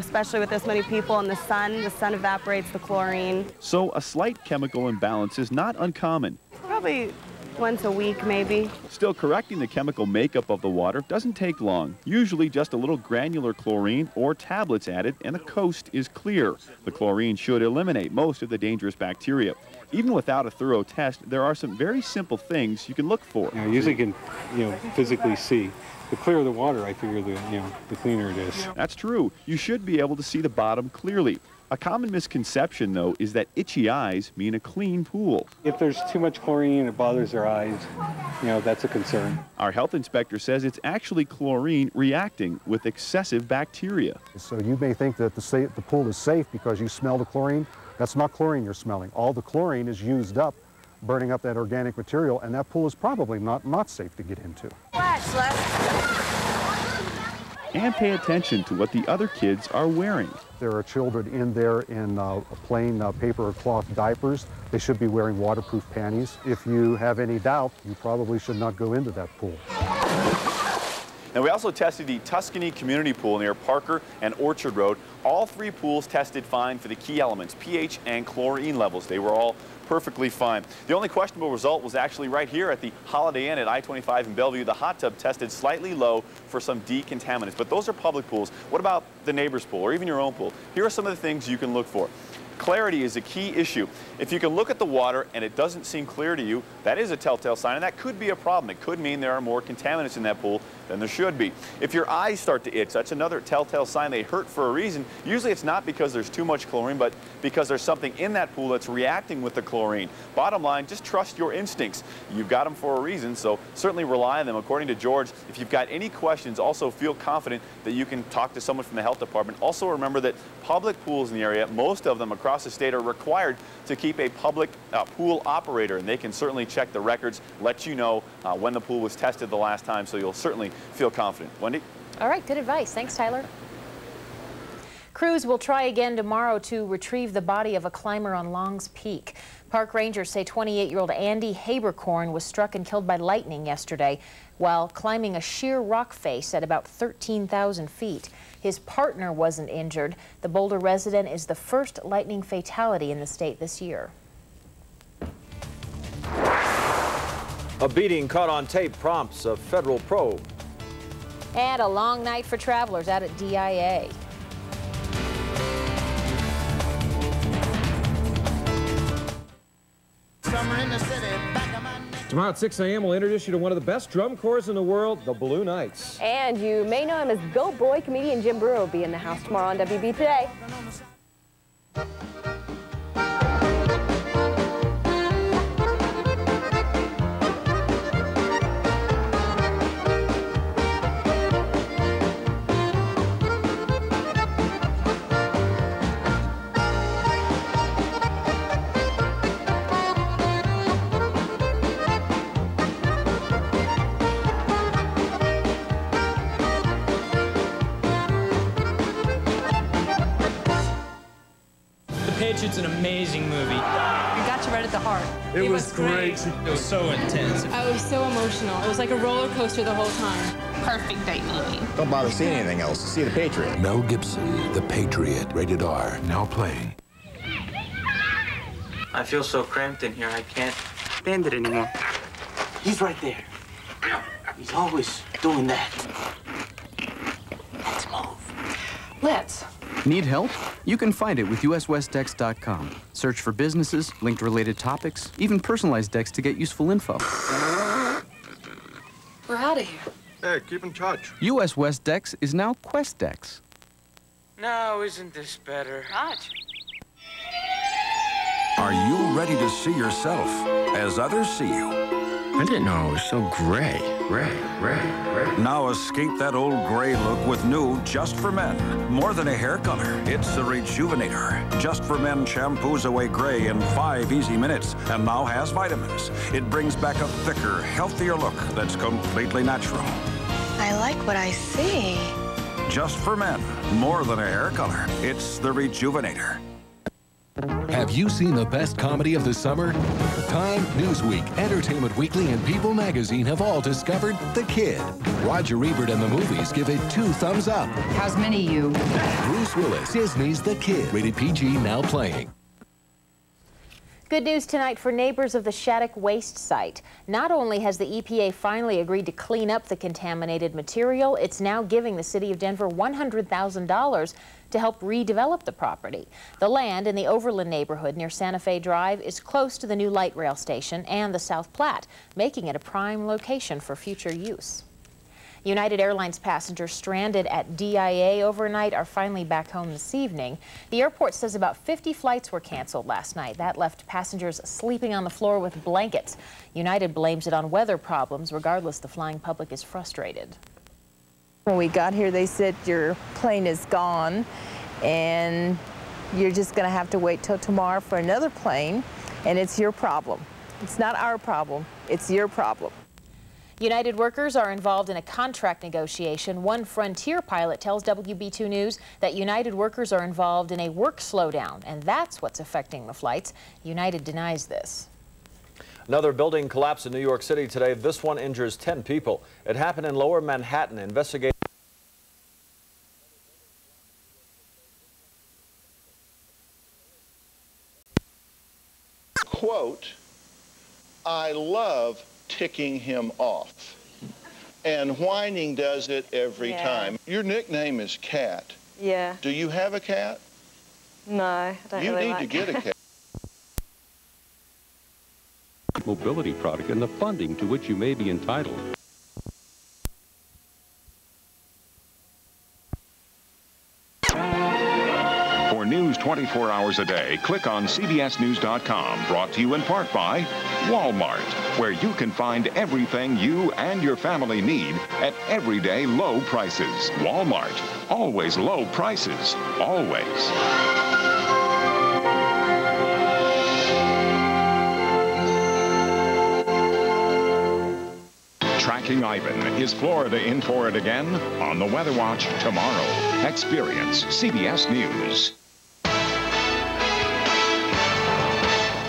especially with this many people and the sun evaporates the chlorine. So a slight chemical imbalance is not uncommon. Probably once a week, maybe. Still, correcting the chemical makeup of the water doesn't take long. Usually just a little granular chlorine or tablets added and the coast is clear. The chlorine should eliminate most of the dangerous bacteria. Even without a thorough test, there are some very simple things you can look for. Usually you can, physically see. The clearer the water, I figure the cleaner it is. That's true. You should be able to see the bottom clearly. A common misconception, though, is that itchy eyes mean a clean pool. If there's too much chlorine, it bothers their eyes. That's a concern. Our health inspector says it's actually chlorine reacting with excessive bacteria. So you may think that the pool is safe because you smell the chlorine. That's not chlorine you're smelling. All the chlorine is used up, burning up that organic material, and that pool is probably not safe to get into. And pay attention to what the other kids are wearing. There are children in there in plain paper or cloth diapers. They should be wearing waterproof panties. If you have any doubt, you probably should not go into that pool. Now, we also tested the Tuscany Community Pool near Parker and Orchard Road. All three pools tested fine for the key elements, pH and chlorine levels. They were all perfectly fine. The only questionable result was actually right here at the Holiday Inn at I-25 in Bellevue. The hot tub tested slightly low for some decontaminants, but those are public pools. What about the neighbor's pool or even your own pool? Here are some of the things you can look for. Clarity is a key issue. If you can look at the water and it doesn't seem clear to you, that is a telltale sign, and that could be a problem. It could mean there are more contaminants in that pool than there should be. If your eyes start to itch, that's another telltale sign they hurt for a reason. Usually it's not because there's too much chlorine, but because there's something in that pool that's reacting with the chlorine. Bottom line, just trust your instincts. You've got them for a reason, so certainly rely on them. According to George, if you've got any questions, also feel confident that you can talk to someone from the health department. Also remember that public pools in the area, most of them across the state, are required to keep a public pool operator, and they can certainly check the records, let you know when the pool was tested the last time, so you'll certainly feel confident. Wendy? All right, good advice. Thanks, Tyler. Crews will try again tomorrow to retrieve the body of a climber on Long's Peak. Park rangers say 28-year-old Andy Habercorn was struck and killed by lightning yesterday while climbing a sheer rock face at about 13,000 feet. His partner wasn't injured. The Boulder resident is the first lightning fatality in the state this year. A beating caught on tape prompts a federal probe. And a long night for travelers out at DIA. Tomorrow at 6 a.m. we'll introduce you to one of the best drum corps in the world, the Blue Knights. And you may know him as Go Boy comedian Jim Brewer will be in the house tomorrow on WB Today. It's an amazing movie. It got you right at the heart. It was great. It was so intense. I was so emotional. It was like a roller coaster the whole time. Perfect date movie. Don't bother seeing anything else. See The Patriot. Mel Gibson, The Patriot, rated R, now playing. I feel so cramped in here, I can't bend it anymore. He's right there. He's always doing that. Let's move. Let's. Need help? You can find it with uswestdex.com. Search for businesses, linked related topics, even personalized decks to get useful info. We're out of here. Hey, keep in touch. US West Dex is now Quest Dex. No, isn't this better? Roger. Are you ready to see yourself as others see you? I didn't know it was so gray. Gray. Now escape that old gray look with new Just for Men. More than a hair color, it's the Rejuvenator. Just for Men shampoos away gray in 5 easy minutes and now has vitamins. It brings back a thicker, healthier look that's completely natural. I like what I see. Just for Men. More than a hair color, it's the Rejuvenator. Have you seen the best comedy of the summer? Time, Newsweek, Entertainment Weekly, and People magazine have all discovered The Kid. Roger Ebert and the movies give it 2 thumbs up. How's many you? Bruce Willis, Disney's The Kid. Rated PG, now playing. Good news tonight for neighbors of the Shattuck waste site. Not only has the EPA finally agreed to clean up the contaminated material, it's now giving the city of Denver $100,000 to help redevelop the property. The land in the Overland neighborhood near Santa Fe Drive is close to the new light rail station and the South Platte, making it a prime location for future use. United Airlines passengers stranded at DIA overnight are finally back home this evening. The airport says about 50 flights were canceled last night. That left passengers sleeping on the floor with blankets. United blames it on weather problems. Regardless, the flying public is frustrated. When we got here, they said your plane is gone and you're just going to have to wait till tomorrow for another plane, and it's your problem. It's not our problem, it's your problem. United workers are involved in a contract negotiation. One Frontier pilot tells WB2 News that United workers are involved in a work slowdown, and that's what's affecting the flights. United denies this. Another building collapse in New York City today. This one injures 10 people. It happened in Lower Manhattan. Investigators. Quote, I love ticking him off. And whining does it every time. Your nickname is Cat. Yeah. Do you have a cat? No, I don't You really need like to get a cat. Mobility product and the funding to which you may be entitled. For news 24 hours a day, click on CBSNews.com, brought to you in part by Walmart, where you can find everything you and your family need at everyday low prices. Walmart, always low prices, always. Tracking Ivan. Is Florida in for it again? On the Weather Watch tomorrow. Experience CBS News.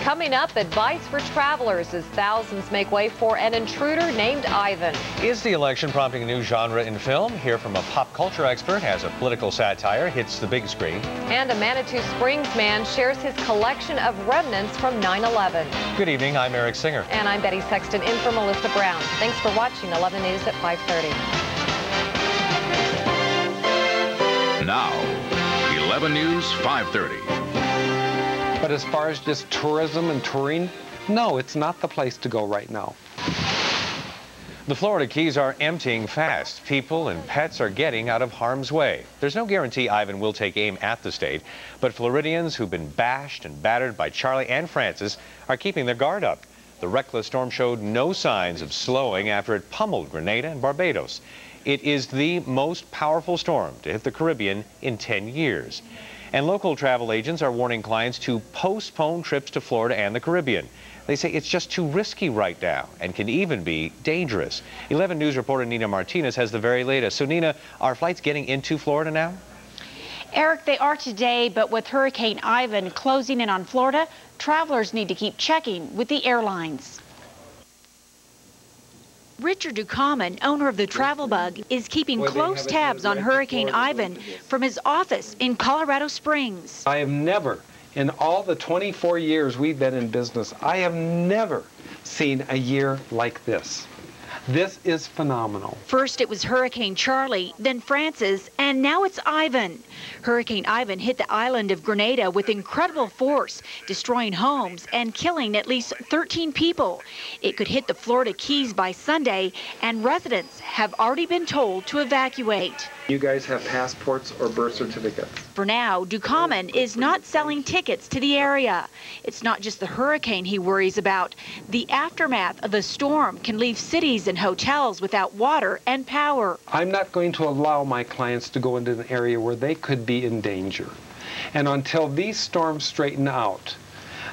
Coming up, advice for travelers as thousands make way for an intruder named Ivan. Is the election prompting a new genre in film? Hear from a pop culture expert as a political satire hits the big screen. And a Manitou Springs man shares his collection of remnants from 9/11. Good evening, I'm Eric Singer. And I'm Betty Sexton, in for Melissa Brown. Thanks for watching 11 News at 5:30. Now, 11 News, 5:30. But as far as just tourism and touring, no, it's not the place to go right now. The Florida Keys are emptying fast. People and pets are getting out of harm's way. There's no guarantee Ivan will take aim at the state, but Floridians who've been bashed and battered by Charlie and Francis are keeping their guard up. The reckless storm showed no signs of slowing after it pummeled Grenada and Barbados. It is the most powerful storm to hit the Caribbean in 10 years. And local travel agents are warning clients to postpone trips to Florida and the Caribbean. They say it's just too risky right now and can even be dangerous. 11 News reporter Nina Martinez has the very latest. So Nina, are flights getting into Florida now? Eric, they are today, but with Hurricane Ivan closing in on Florida, travelers need to keep checking with the airlines. Richard Ducommon, owner of the Travel Bug, is keeping close tabs on Hurricane Ivan from his office in Colorado Springs. I have never, in all the 24 years we've been in business, I have never seen a year like this. This is phenomenal. First it was Hurricane Charlie, then Francis, and now it's Ivan. Hurricane Ivan hit the island of Grenada with incredible force, destroying homes and killing at least 13 people. It could hit the Florida Keys by Sunday, and residents have already been told to evacuate. You guys have passports or birth certificates? For now, Ducommon is not selling tickets to the area. It's not just the hurricane he worries about. The aftermath of the storm can leave cities and hotels without water and power. I'm not going to allow my clients to go into an area where they could be in danger. And until these storms straighten out,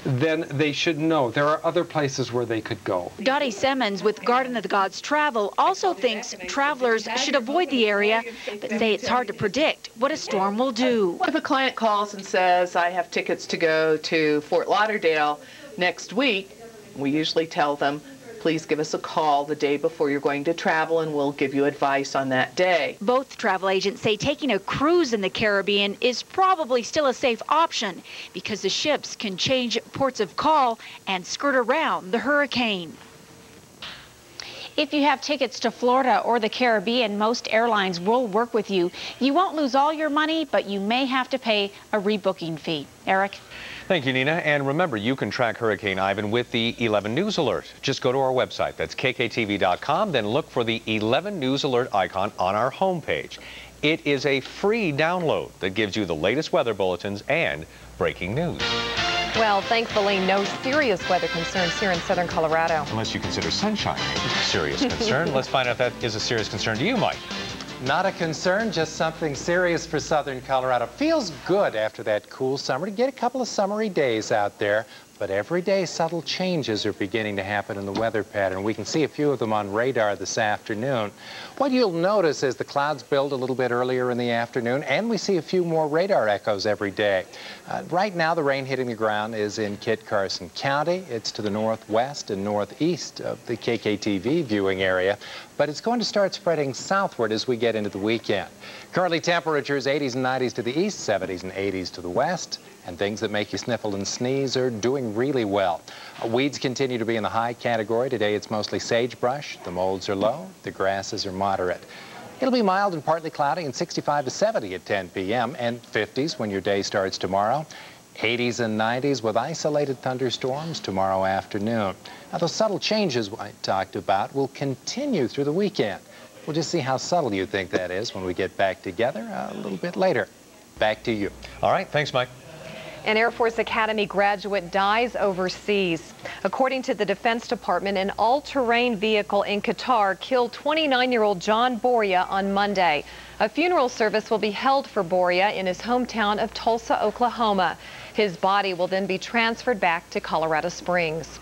then they should know there are other places where they could go. Dottie Simmons with Garden of the Gods Travel also thinks travelers should avoid the area, but say it's hard to predict what a storm will do. If a client calls and says, I have tickets to go to Fort Lauderdale next week, we usually tell them, please give us a call the day before you're going to travel, and we'll give you advice on that day. Both travel agents say taking a cruise in the Caribbean is probably still a safe option because the ships can change ports of call and skirt around the hurricane. If you have tickets to Florida or the Caribbean, most airlines will work with you. You won't lose all your money, but you may have to pay a rebooking fee. Eric? Thank you, Nina. And remember, you can track Hurricane Ivan with the 11 News Alert. Just go to our website. That's kktv.com. Then look for the 11 News Alert icon on our homepage. It is a free download that gives you the latest weather bulletins and breaking news. Well, thankfully, no serious weather concerns here in southern Colorado. Unless you consider sunshine a serious concern. Let's find out if that is a serious concern to you, Mike. Not a concern, just something serious for southern Colorado. Feels good after that cool summer to get a couple of summery days out there. But every day, subtle changes are beginning to happen in the weather pattern. We can see a few of them on radar this afternoon. What you'll notice is the clouds build a little bit earlier in the afternoon, and we see a few more radar echoes every day. Right now, the rain hitting the ground is in Kit Carson County. It's to the northwest and northeast of the KKTV viewing area, but it's going to start spreading southward as we get into the weekend. Currently, temperatures 80s and 90s to the east, 70s and 80s to the west. And things that make you sniffle and sneeze are doing really well. Weeds continue to be in the high category. Today it's mostly sagebrush. The molds are low. The grasses are moderate. It'll be mild and partly cloudy and 65 to 70 at 10 p.m. and 50s when your day starts tomorrow. 80s and 90s with isolated thunderstorms tomorrow afternoon. Now, those subtle changes I talked about will continue through the weekend. We'll just see how subtle you think that is when we get back together a little bit later. Back to you. All right. Thanks, Mike. An Air Force Academy graduate dies overseas. According to the Defense Department, an all-terrain vehicle in Qatar killed 29-year-old John Boria on Monday. A funeral service will be held for Boria in his hometown of Tulsa, Oklahoma. His body will then be transferred back to Colorado Springs.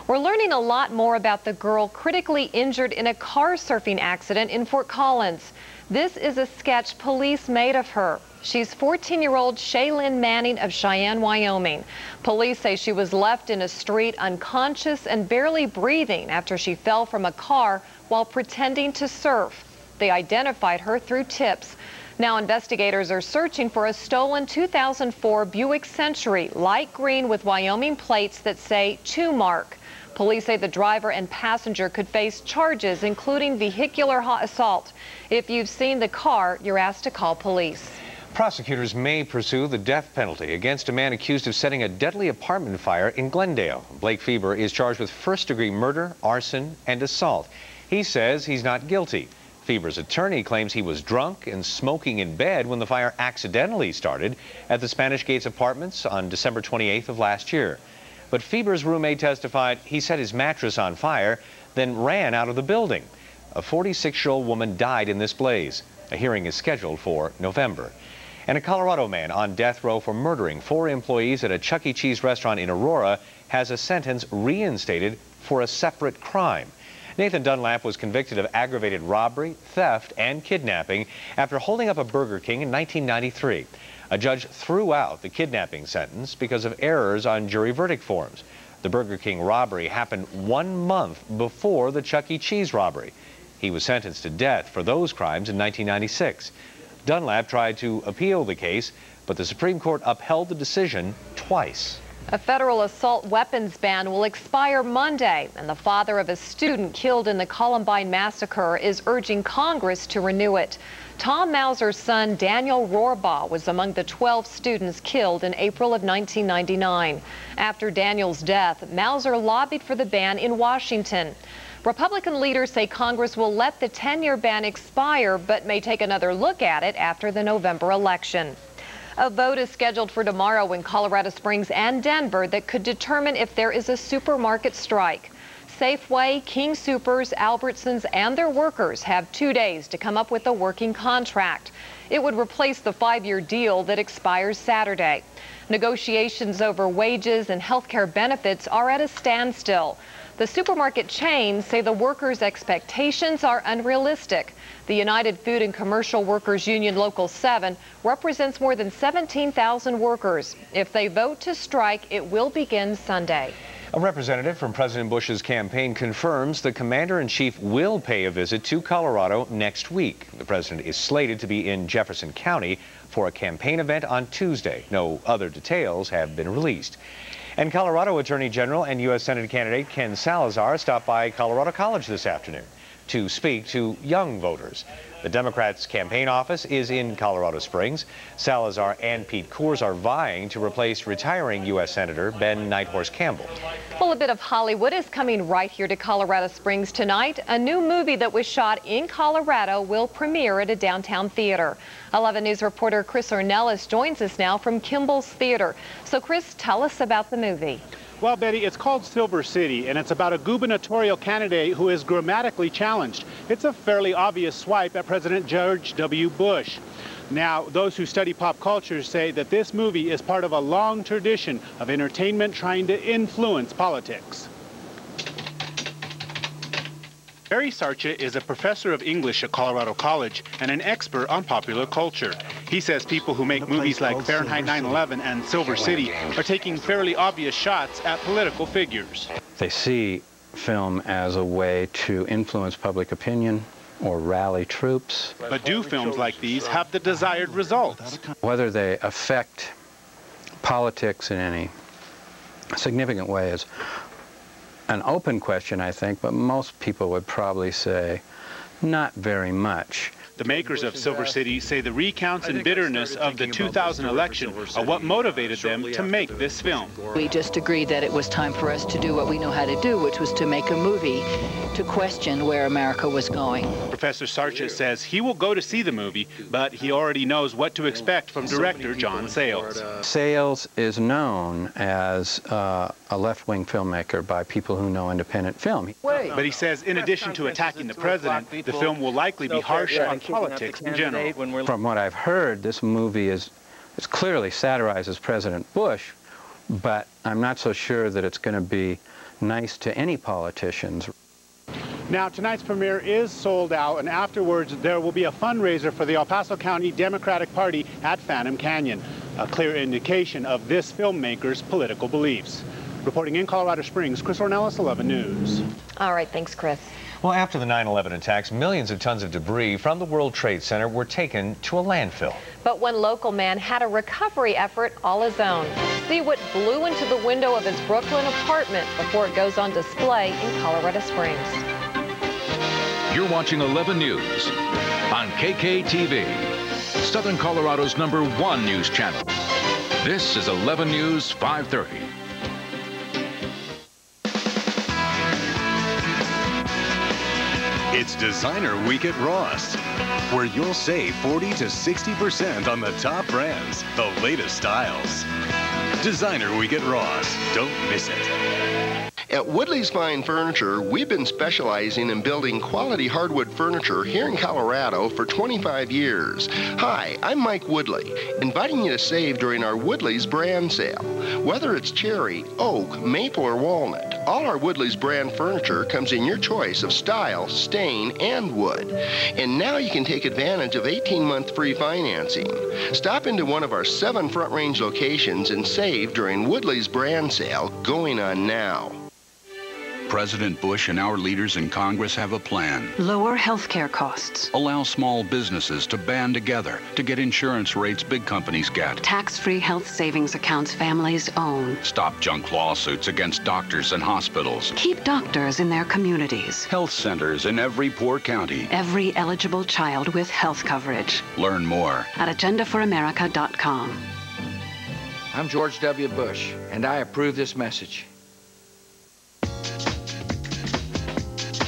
We're learning a lot more about the girl critically injured in a car surfing accident in Fort Collins. This is a sketch police made of her. She's 14-year-old Shaylin Manning of Cheyenne, Wyoming. Police say she was left in a street unconscious and barely breathing after she fell from a car while pretending to surf. They identified her through tips. Now investigators are searching for a stolen 2004 Buick Century, light green with Wyoming plates that say "to Mark." Police say the driver and passenger could face charges, including vehicular assault. If you've seen the car, you're asked to call police. Prosecutors may pursue the death penalty against a man accused of setting a deadly apartment fire in Glendale. Blake Feber is charged with first-degree murder, arson, and assault. He says he's not guilty. Feber's attorney claims he was drunk and smoking in bed when the fire accidentally started at the Spanish Gates Apartments on December 28th of last year. But Feber's roommate testified he set his mattress on fire, then ran out of the building. A 46-year-old woman died in this blaze. A hearing is scheduled for November. And a Colorado man on death row for murdering 4 employees at a Chuck E. Cheese restaurant in Aurora has a sentence reinstated for a separate crime. Nathan Dunlap was convicted of aggravated robbery, theft, and kidnapping after holding up a Burger King in 1993. A judge threw out the kidnapping sentence because of errors on jury verdict forms. The Burger King robbery happened 1 month before the Chuck E. Cheese robbery. He was sentenced to death for those crimes in 1996. Dunlap tried to appeal the case, but the Supreme Court upheld the decision twice. A federal assault weapons ban will expire Monday, and the father of a student killed in the Columbine massacre is urging Congress to renew it. Tom Mauser's son, Daniel Rohrbaugh, was among the 12 students killed in April of 1999. After Daniel's death, Mauser lobbied for the ban in Washington. Republican leaders say Congress will let the 10-year ban expire, but may take another look at it after the November election. A vote is scheduled for tomorrow in Colorado Springs and Denver that could determine if there is a supermarket strike. Safeway, King Soopers, Albertsons, and their workers have 2 days to come up with a working contract. It would replace the 5-year deal that expires Saturday. Negotiations over wages and health care benefits are at a standstill. The supermarket chains say the workers' expectations are unrealistic. The United Food and Commercial Workers Union Local 7 represents more than 17,000 workers. If they vote to strike, it will begin Sunday. A representative from President Bush's campaign confirms the commander-in-chief will pay a visit to Colorado next week. The president is slated to be in Jefferson County for a campaign event on Tuesday. No other details have been released. And Colorado Attorney General and U.S. Senate candidate Ken Salazar stopped by Colorado College this afternoon to speak to young voters. The Democrats' campaign office is in Colorado Springs. Salazar and Pete Coors are vying to replace retiring U.S. Senator Ben Nighthorse Campbell. Well, a bit of Hollywood is coming right here to Colorado Springs tonight. A new movie that was shot in Colorado will premiere at a downtown theater. 11 News reporter Chris Ornelas joins us now from Kimball's Theater. So, Chris, tell us about the movie. Well, Betty, it's called Silver City, and it's about a gubernatorial candidate who is grammatically challenged. It's a fairly obvious swipe at President George W. Bush. Now, those who study pop culture say that this movie is part of a long tradition of entertainment trying to influence politics. Barry Sarcha is a professor of English at Colorado College and an expert on popular culture. He says people who make movies like Fahrenheit 9/11 and Silver City are taking fairly obvious shots at political figures. They see film as a way to influence public opinion or rally troops. But do films like these have the desired results? Whether they affect politics in any significant way is an open question, I think, but most people would probably say not very much. The makers of Silver City say the recounts and bitterness of the 2000 election are what motivated them to make this film. We just agreed that it was time for us to do what we know how to do, which was to make a movie to question where America was going. Professor Sarcha says he will go to see the movie, but he already knows what to expect from director John Sayles. Sayles is known as a left-wing filmmaker by people who know independent film. But he says in addition to attacking the president, the film will likely be harsh on politics in general. From what I've heard, this movie is clearly satirizes President Bush, but I'm not so sure that it's going to be nice to any politicians. Now, tonight's premiere is sold out, and afterwards there will be a fundraiser for the El Paso County Democratic Party at Phantom Canyon, a clear indication of this filmmaker's political beliefs. Reporting in Colorado Springs, Chris Ornelas, 11 News. All right, thanks, Chris. Well, after the 9/11 attacks, millions of tons of debris from the World Trade Center were taken to a landfill. But one local man had a recovery effort all his own. See what blew into the window of his Brooklyn apartment before it goes on display in Colorado Springs. You're watching 11 News on KKTV, Southern Colorado's #1 news channel. This is 11 News 530. It's Designer Week at Ross, where you'll save 40 to 60% on the top brands, the latest styles. Designer Week at Ross. Don't miss it. At Woodley's Fine Furniture, we've been specializing in building quality hardwood furniture here in Colorado for 25 years. Hi, I'm Mike Woodley, inviting you to save during our Woodley's brand sale. Whether it's cherry, oak, maple, or walnut, all our Woodley's brand furniture comes in your choice of style, stain, and wood. And now you can take advantage of 18-month free financing. Stop into one of our 7 Front Range locations and save during Woodley's brand sale going on now. President Bush and our leaders in Congress have a plan. Lower healthcare costs. Allow small businesses to band together to get insurance rates big companies get. Tax-free health savings accounts families own. Stop junk lawsuits against doctors and hospitals. Keep doctors in their communities. Health centers in every poor county. Every eligible child with health coverage. Learn more at agendaforamerica.com. I'm George W. Bush, and I approve this message.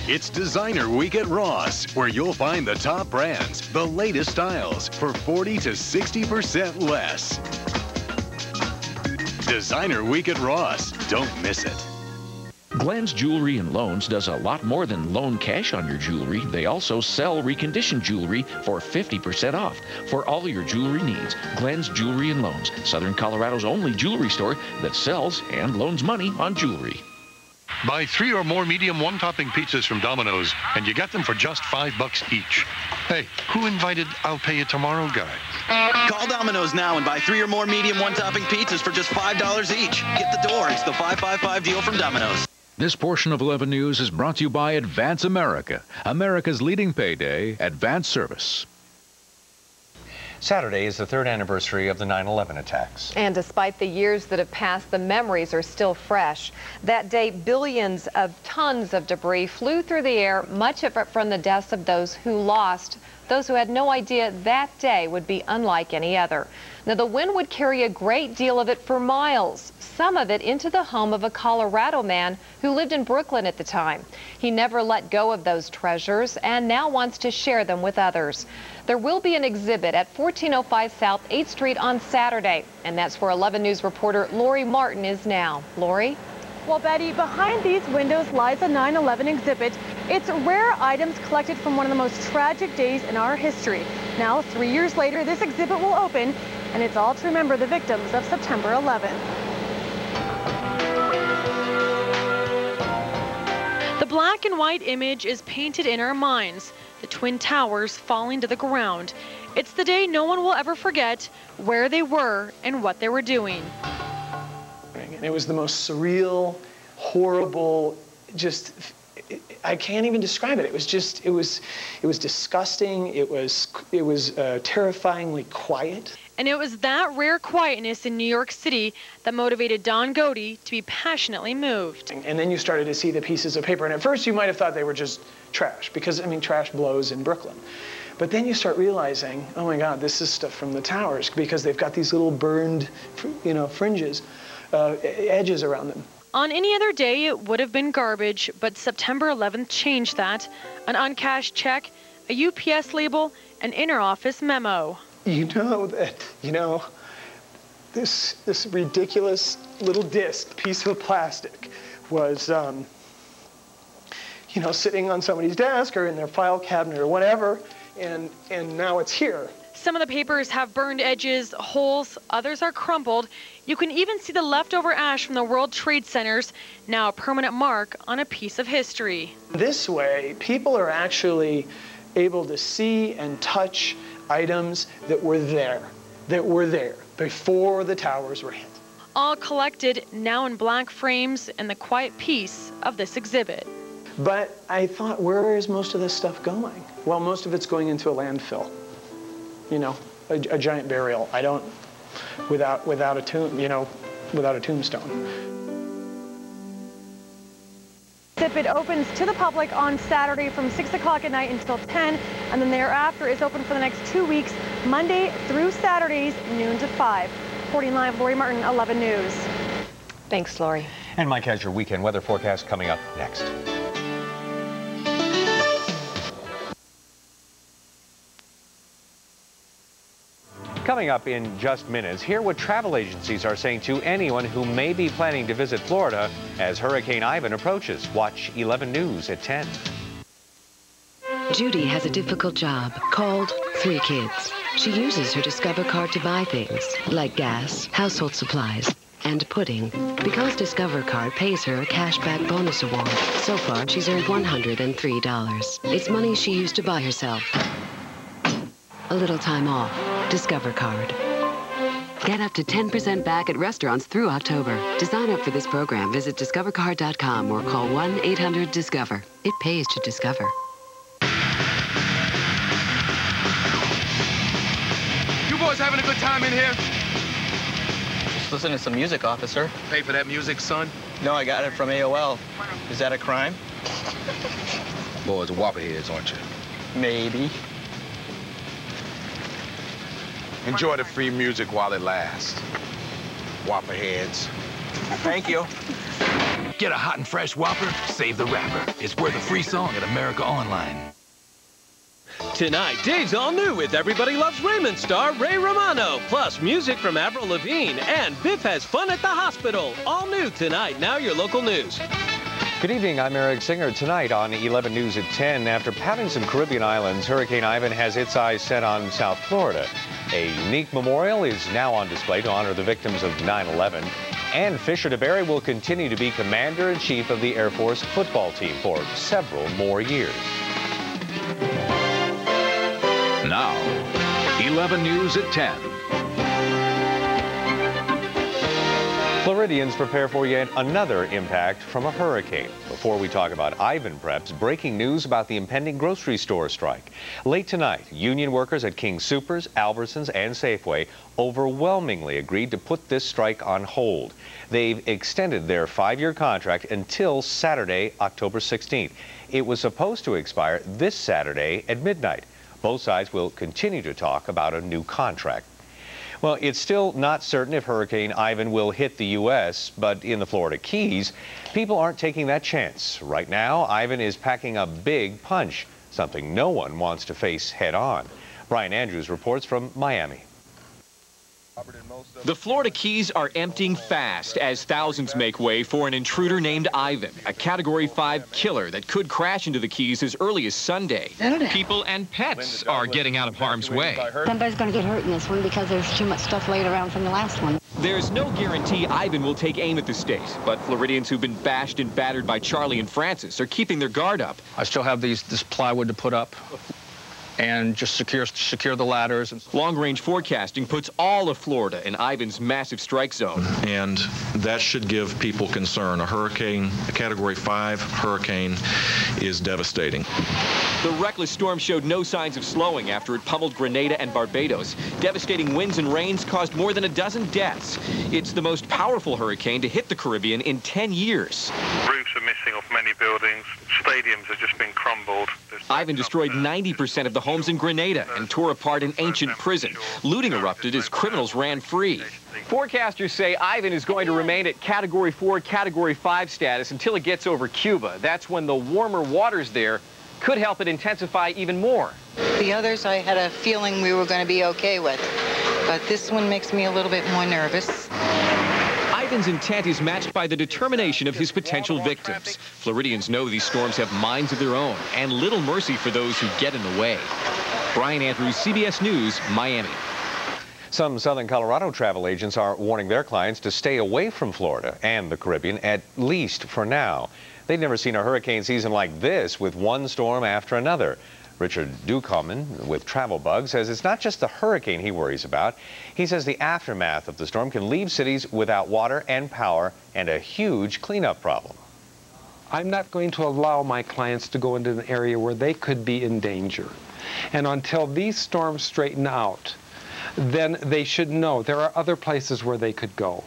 It's Designer Week at Ross, where you'll find the top brands, the latest styles for 40 to 60% less. Designer Week at Ross. Don't miss it. Glenn's Jewelry and Loans does a lot more than loan cash on your jewelry. They also sell reconditioned jewelry for 50% off. For all your jewelry needs, Glenn's Jewelry and Loans, Southern Colorado's only jewelry store that sells and loans money on jewelry. Buy 3 or more medium one-topping pizzas from Domino's, and you get them for just $5 each. Hey, who invited I'll pay you tomorrow guy? Call Domino's now and buy 3 or more medium one-topping pizzas for just $5 each. Get the door. It's the 555 deal from Domino's. This portion of 11 News is brought to you by Advance America, America's leading payday advance service. Saturday is the 3rd anniversary of the 9/11 attacks. And despite the years that have passed, the memories are still fresh. That day, billions of tons of debris flew through the air, much of it from the deaths of those who had no idea that day would be unlike any other. Now, the wind would carry a great deal of it for miles, some of it into the home of a Colorado man who lived in Brooklyn at the time. He never let go of those treasures and now wants to share them with others. There will be an exhibit at 1405 South 8th Street on Saturday, and that's where 11 News reporter Lori Martin is now. Lori? Well, Betty, behind these windows lies a 9/11 exhibit. It's rare items collected from one of the most tragic days in our history. Now, 3 years later, this exhibit will open, and it's all to remember the victims of September 11th. The black and white image is painted in our minds, the Twin Towers falling to the ground. It's the day no one will ever forget where they were and what they were doing. It was the most surreal, horrible, just, I can't even describe it. It was just, it was disgusting. It was terrifyingly quiet. And it was that rare quietness in New York City that motivated Don Goede to be passionately moved. And then you started to see the pieces of paper. And at first you might have thought they were just trash, because, I mean, trash blows in Brooklyn. But then you start realizing, oh my God, this is stuff from the towers, because they've got these little burned, fringes, edges around them. On any other day, it would have been garbage, but September 11th changed that. An uncashed check, a UPS label, an inner office memo. You know that, this ridiculous little disc, piece of plastic, was, sitting on somebody's desk or in their file cabinet or whatever, and now it's here. Some of the papers have burned edges, holes, others are crumpled. You can even see the leftover ash from the World Trade Centers, now a permanent mark on a piece of history. This way, people are actually able to see and touch items that were there before the towers were hit. All collected, now in black frames, in the quiet piece of this exhibit. But I thought, where is most of this stuff going? Well, most of it's going into a landfill. A giant burial. Without a tomb, without a tombstone. Exhibit opens to the public on Saturday from 6 o'clock at night until 10, and then thereafter is open for the next 2 weeks, Monday through Saturdays, noon to 5. Reporting live, Lori Martin, 11 News. Thanks, Lori. And Mike has your weekend weather forecast coming up next. Coming up in just minutes, hear what travel agencies are saying to anyone who may be planning to visit Florida as Hurricane Ivan approaches. Watch 11 News at 10. Judy has a difficult job called 3 Kids. She uses her Discover card to buy things like gas, household supplies, and pudding. Because Discover card pays her a cashback bonus award. So far, she's earned $103. It's money she used to buy herself a little time off. Discover card. Get up to 10% back at restaurants through October. To sign up for this program, visit discovercard.com or call 1-800-DISCOVER. It pays to discover. You boys having a good time in here? Just listening to some music, officer. Pay for that music, son? No, I got it from AOL. Is that a crime? Boys are whopper heads, aren't you? Maybe. Enjoy the free music while it lasts. Whopper heads. Thank you. Get a hot and fresh Whopper, save the wrapper. It's worth a free song at America Online. Tonight, Dave's all new with Everybody Loves Raymond star Ray Romano, plus music from Avril Lavigne, and Biff has fun at the hospital. All new tonight. Now your local news. Good evening, I'm Eric Singer. Tonight on 11 News at 10, after patting some Caribbean islands, Hurricane Ivan has its eyes set on South Florida. A unique memorial is now on display to honor the victims of 9/11. And Fisher DeBerry will continue to be Commander-in-Chief of the Air Force football team for several more years. Now, 11 News at 10. Floridians prepare for yet another impact from a hurricane. Before we talk about Ivan preps, breaking news about the impending grocery store strike. Late tonight, union workers at King Soopers, Albertsons, and Safeway overwhelmingly agreed to put this strike on hold. They've extended their 5-year contract until Saturday, October 16th. It was supposed to expire this Saturday at midnight. Both sides will continue to talk about a new contract. Well, it's still not certain if Hurricane Ivan will hit the U.S., but in the Florida Keys, people aren't taking that chance. Right now, Ivan is packing a big punch, something no one wants to face head-on. Brian Andrews reports from Miami. The Florida Keys are emptying fast as thousands make way for an intruder named Ivan, a Category 5 killer that could crash into the Keys as early as Sunday. People and pets are getting out of harm's way. Somebody's going to get hurt in this one because there's too much stuff laid around from the last one. There's no guarantee Ivan will take aim at the state, but Floridians who've been bashed and battered by Charlie and Francis are keeping their guard up. I still have this plywood to put up and just secure the ladders. Long-range forecasting puts all of Florida in Ivan's massive strike zone. And that should give people concern. A hurricane, a Category 5 hurricane, is devastating. The reckless storm showed no signs of slowing after it pummeled Grenada and Barbados. Devastating winds and rains caused more than a dozen deaths. It's the most powerful hurricane to hit the Caribbean in 10 years. Roofs are missing off many buildings. Stadiums have just been crumbled. Ivan destroyed 90% of the homes in Grenada and tore apart an ancient prison. Looting erupted as criminals ran free. Forecasters say Ivan is going to remain at Category 4, Category 5 status until it gets over Cuba. That's when the warmer waters there could help it intensify even more. The others I had a feeling we were going to be okay with, but this one makes me a little bit more nervous. Ivan's intent is matched by the determination of his potential victims. Floridians know these storms have minds of their own and little mercy for those who get in the way. Brian Andrews, CBS News, Miami. Some southern Colorado travel agents are warning their clients to stay away from Florida and the Caribbean, at least for now. They've never seen a hurricane season like this, with one storm after another. Richard Ducomen with Travel Bug says it's not just the hurricane he worries about. He says the aftermath of the storm can leave cities without water and power and a huge cleanup problem. I'm not going to allow my clients to go into an area where they could be in danger. And until these storms straighten out, then they should know there are other places where they could go.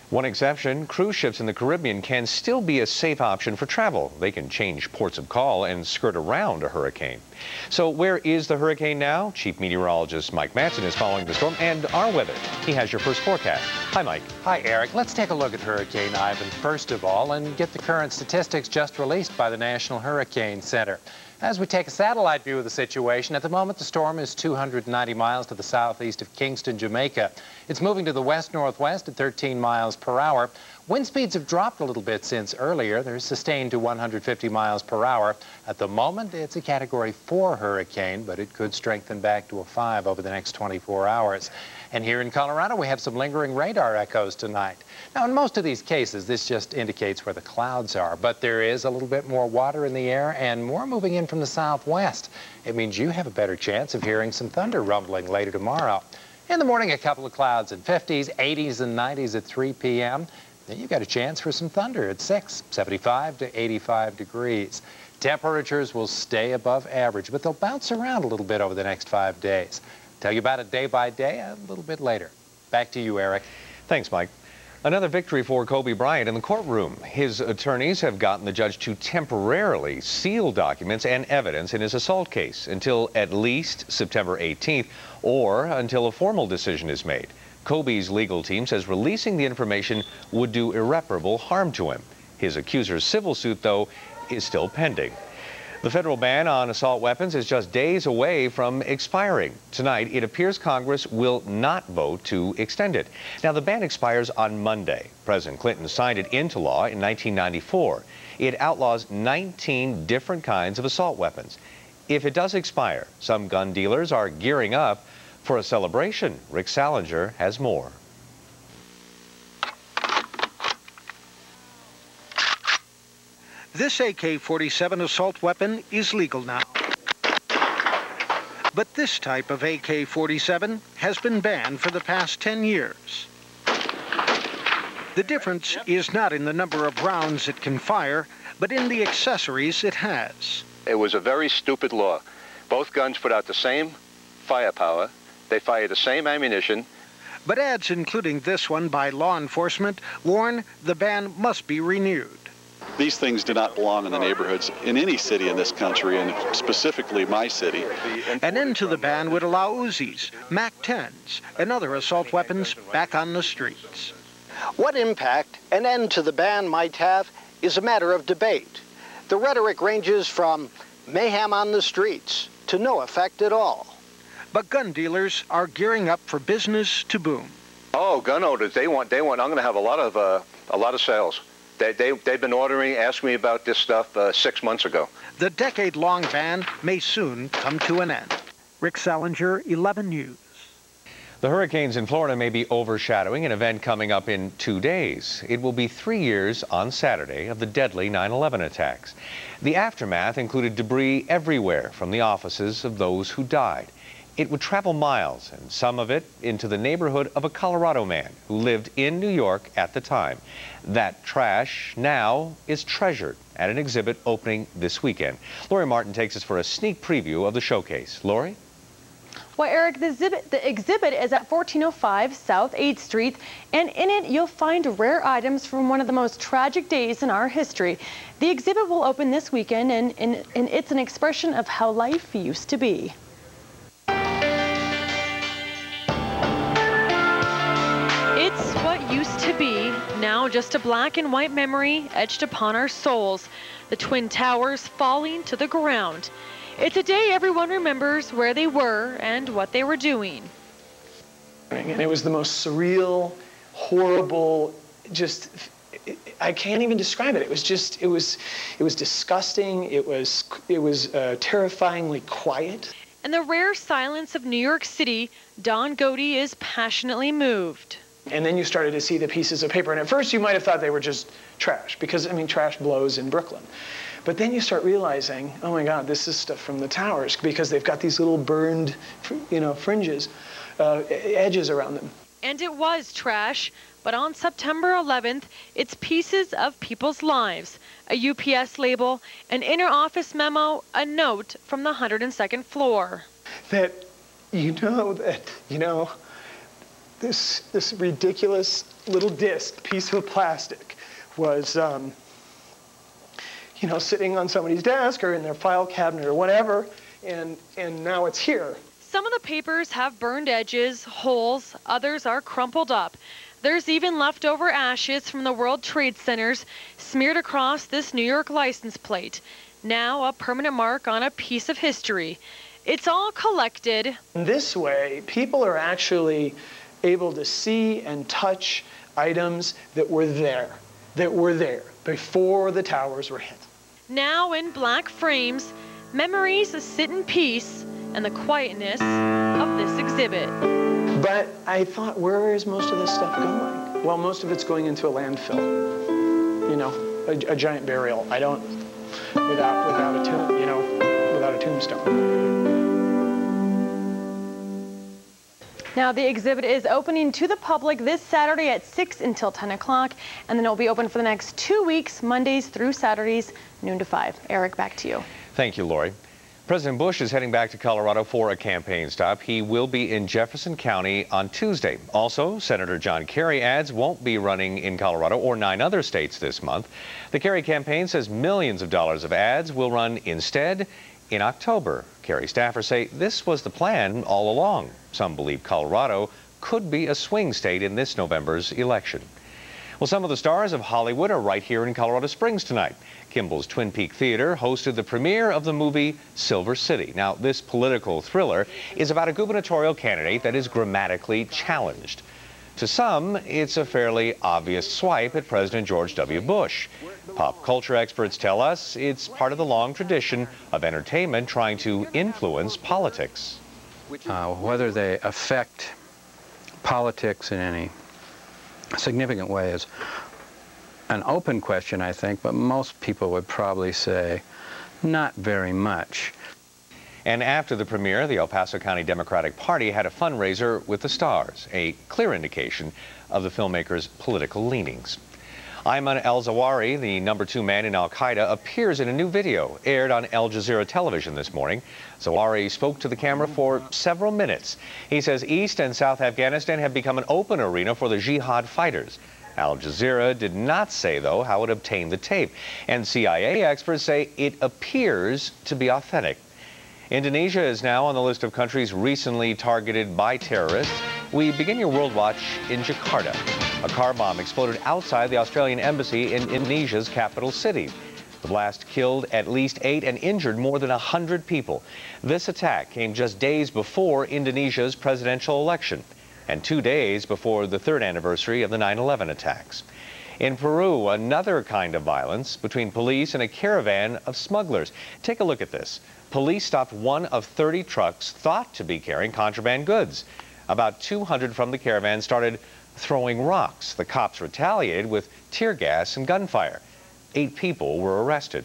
One exception, cruise ships in the Caribbean can still be a safe option for travel. They can change ports of call and skirt around a hurricane. So where is the hurricane now? Chief Meteorologist Mike Manson is following the storm and our weather. He has your first forecast. Hi, Mike. Hi, Eric. Let's take a look at Hurricane Ivan first of all and get the current statistics just released by the National Hurricane Center. As we take a satellite view of the situation, at the moment the storm is 290 miles to the southeast of Kingston, Jamaica. It's moving to the west-northwest at 13 miles per hour. Wind speeds have dropped a little bit since earlier. They're sustained to 150 miles per hour. At the moment, it's a Category 4 hurricane, but it could strengthen back to a 5 over the next 24 hours. And here in Colorado, we have some lingering radar echoes tonight. Now, in most of these cases, this just indicates where the clouds are, but there is a little bit more water in the air and more moving in from the southwest. It means you have a better chance of hearing some thunder rumbling later tomorrow. In the morning, a couple of clouds in 50s, 80s, and 90s at 3 p.m. Then you've got a chance for some thunder at 6, 75 to 85 degrees. Temperatures will stay above average, but they'll bounce around a little bit over the next 5 days. Tell you about it day by day a little bit later. Back to you, Eric. Thanks, Mike. Another victory for Kobe Bryant in the courtroom. His attorneys have gotten the judge to temporarily seal documents and evidence in his assault case until at least September 18th or until a formal decision is made. Kobe's legal team says releasing the information would do irreparable harm to him. His accuser's civil suit, though, is still pending. The federal ban on assault weapons is just days away from expiring. Tonight, it appears Congress will not vote to extend it. Now, the ban expires on Monday. President Clinton signed it into law in 1994. It outlaws 19 different kinds of assault weapons. If it does expire, some gun dealers are gearing up for a celebration. Rick Salinger has more. This AK-47 assault weapon is legal now. But this type of AK-47 has been banned for the past 10 years. The difference is not in the number of rounds it can fire, but in the accessories it has. It was a very stupid law. Both guns put out the same firepower. They fire the same ammunition. But ads, including this one by law enforcement, warn the ban must be renewed. These things do not belong in the neighborhoods in any city in this country, and specifically my city. An end to the ban would allow Uzis, MAC-10s, and other assault weapons back on the streets. What impact an end to the ban might have is a matter of debate. The rhetoric ranges from mayhem on the streets to no effect at all. But gun dealers are gearing up for business to boom. Oh, gun owners, they want. I'm going to have a lot of sales. They've been ordering, asking me about this stuff 6 months ago. The decade-long ban may soon come to an end. Rick Salinger, 11 News. The hurricanes in Florida may be overshadowing an event coming up in 2 days. It will be 3 years on Saturday of the deadly 9/11 attacks. The aftermath included debris everywhere from the offices of those who died. It would travel miles, and some of it into the neighborhood of a Colorado man who lived in New York at the time. That trash now is treasured at an exhibit opening this weekend. Lori Martin takes us for a sneak preview of the showcase. Lori? Well, Eric, the exhibit is at 1405 South 8th Street, and in it you'll find rare items from one of the most tragic days in our history. The exhibit will open this weekend, and it's an expression of how life used to be. It's what used to be, now just a black and white memory etched upon our souls. The Twin Towers falling to the ground. It's a day everyone remembers where they were and what they were doing. And it was the most surreal, horrible, I can't even describe it. It was disgusting. It was terrifyingly quiet. In the rare silence of New York City, Don Goede is passionately moved. And then you started to see the pieces of paper. And at first you might have thought they were just trash, because, I mean, trash blows in Brooklyn. But then you start realizing, oh my God, this is stuff from the towers, because they've got these little burned, fringes, edges around them. And it was trash, but on September 11th, it's pieces of people's lives. A UPS label, an inner office memo, a note from the 102nd floor. That, this ridiculous little disc, piece of plastic, was, sitting on somebody's desk or in their file cabinet or whatever, and now it's here. Some of the papers have burned edges, holes, others are crumpled up. There's even leftover ashes from the World Trade Centers smeared across this New York license plate. Now a permanent mark on a piece of history. It's all collected. This way, people are actually able to see and touch items that were there before the towers were hit. Now in black frames, memories sit in peace and the quietness of this exhibit. But I thought, where is most of this stuff going? Well, most of it's going into a landfill, a giant burial. Without a tombstone. Now, the exhibit is opening to the public this Saturday at 6 until 10 o'clock, and then it'll be open for the next 2 weeks, Mondays through Saturdays, noon to 5. Eric, back to you. Thank you, Lori. President Bush is heading back to Colorado for a campaign stop. He will be in Jefferson County on Tuesday. Also, Senator John Kerry ads won't be running in Colorado or 9 other states this month. The Kerry campaign says millions of dollars of ads will run instead in October. Kerry staffers say this was the plan all along. Some believe Colorado could be a swing state in this November's election. Well, some of the stars of Hollywood are right here in Colorado Springs tonight. Kimball's Twin Peak Theater hosted the premiere of the movie Silver City. Now, this political thriller is about a gubernatorial candidate that is grammatically challenged. To some, it's a fairly obvious swipe at President George W. Bush. Pop culture experts tell us it's part of the long tradition of entertainment trying to influence politics. Whether they affect politics in any significant way is an open question, I think, but most people would probably say not very much. And after the premiere, the El Paso County Democratic Party had a fundraiser with the stars, a clear indication of the filmmaker's political leanings. Ayman al-Zawahiri, the #2 man in al-Qaeda, appears in a new video aired on Al Jazeera television this morning. Zawahiri spoke to the camera for several minutes. He says East and South Afghanistan have become an open arena for the jihad fighters. Al Jazeera did not say, though, how it obtained the tape. And CIA experts say it appears to be authentic. Indonesia is now on the list of countries recently targeted by terrorists. We begin your World Watch in Jakarta. A car bomb exploded outside the Australian embassy in Indonesia's capital city. The blast killed at least 8 and injured more than 100 people. This attack came just days before Indonesia's presidential election and 2 days before the 3rd anniversary of the 9/11 attacks. In Peru, another kind of violence between police and a caravan of smugglers. Take a look at this. Police stopped one of 30 trucks thought to be carrying contraband goods. About 200 from the caravan started throwing rocks. The cops retaliated with tear gas and gunfire. 8 people were arrested.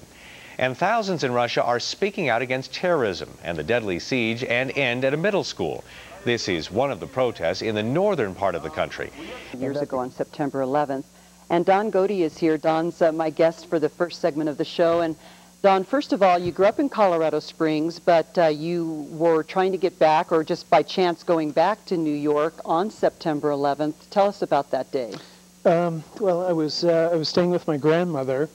And thousands in Russia are speaking out against terrorism and the deadly siege and end at a middle school. This is one of the protests in the northern part of the country. Years ago on September 11th. And Don Goede is here. Don's my guest for the first segment of the show. And Don, first of all, you grew up in Colorado Springs, but you were trying to get back, or just by chance going back to New York on September 11th. Tell us about that day. Well, I was staying with my grandmother,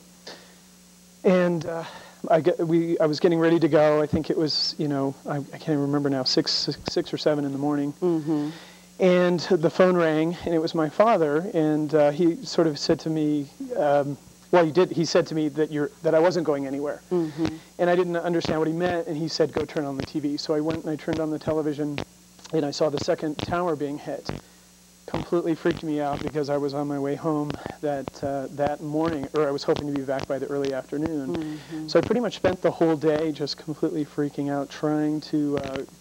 and I was getting ready to go. I think it was, I can't remember now, 6 or 7 in the morning. Mm-hmm. And the phone rang, and it was my father, and he sort of said to me, well, he said to me that I wasn't going anywhere. Mm-hmm. And I didn't understand what he meant, and he said, go turn on the TV. So I went and I turned on the television, and I saw the second tower being hit. Completely freaked me out because I was on my way home that morning, or I was hoping to be back by the early afternoon. Mm-hmm. So I pretty much spent the whole day just completely freaking out, trying to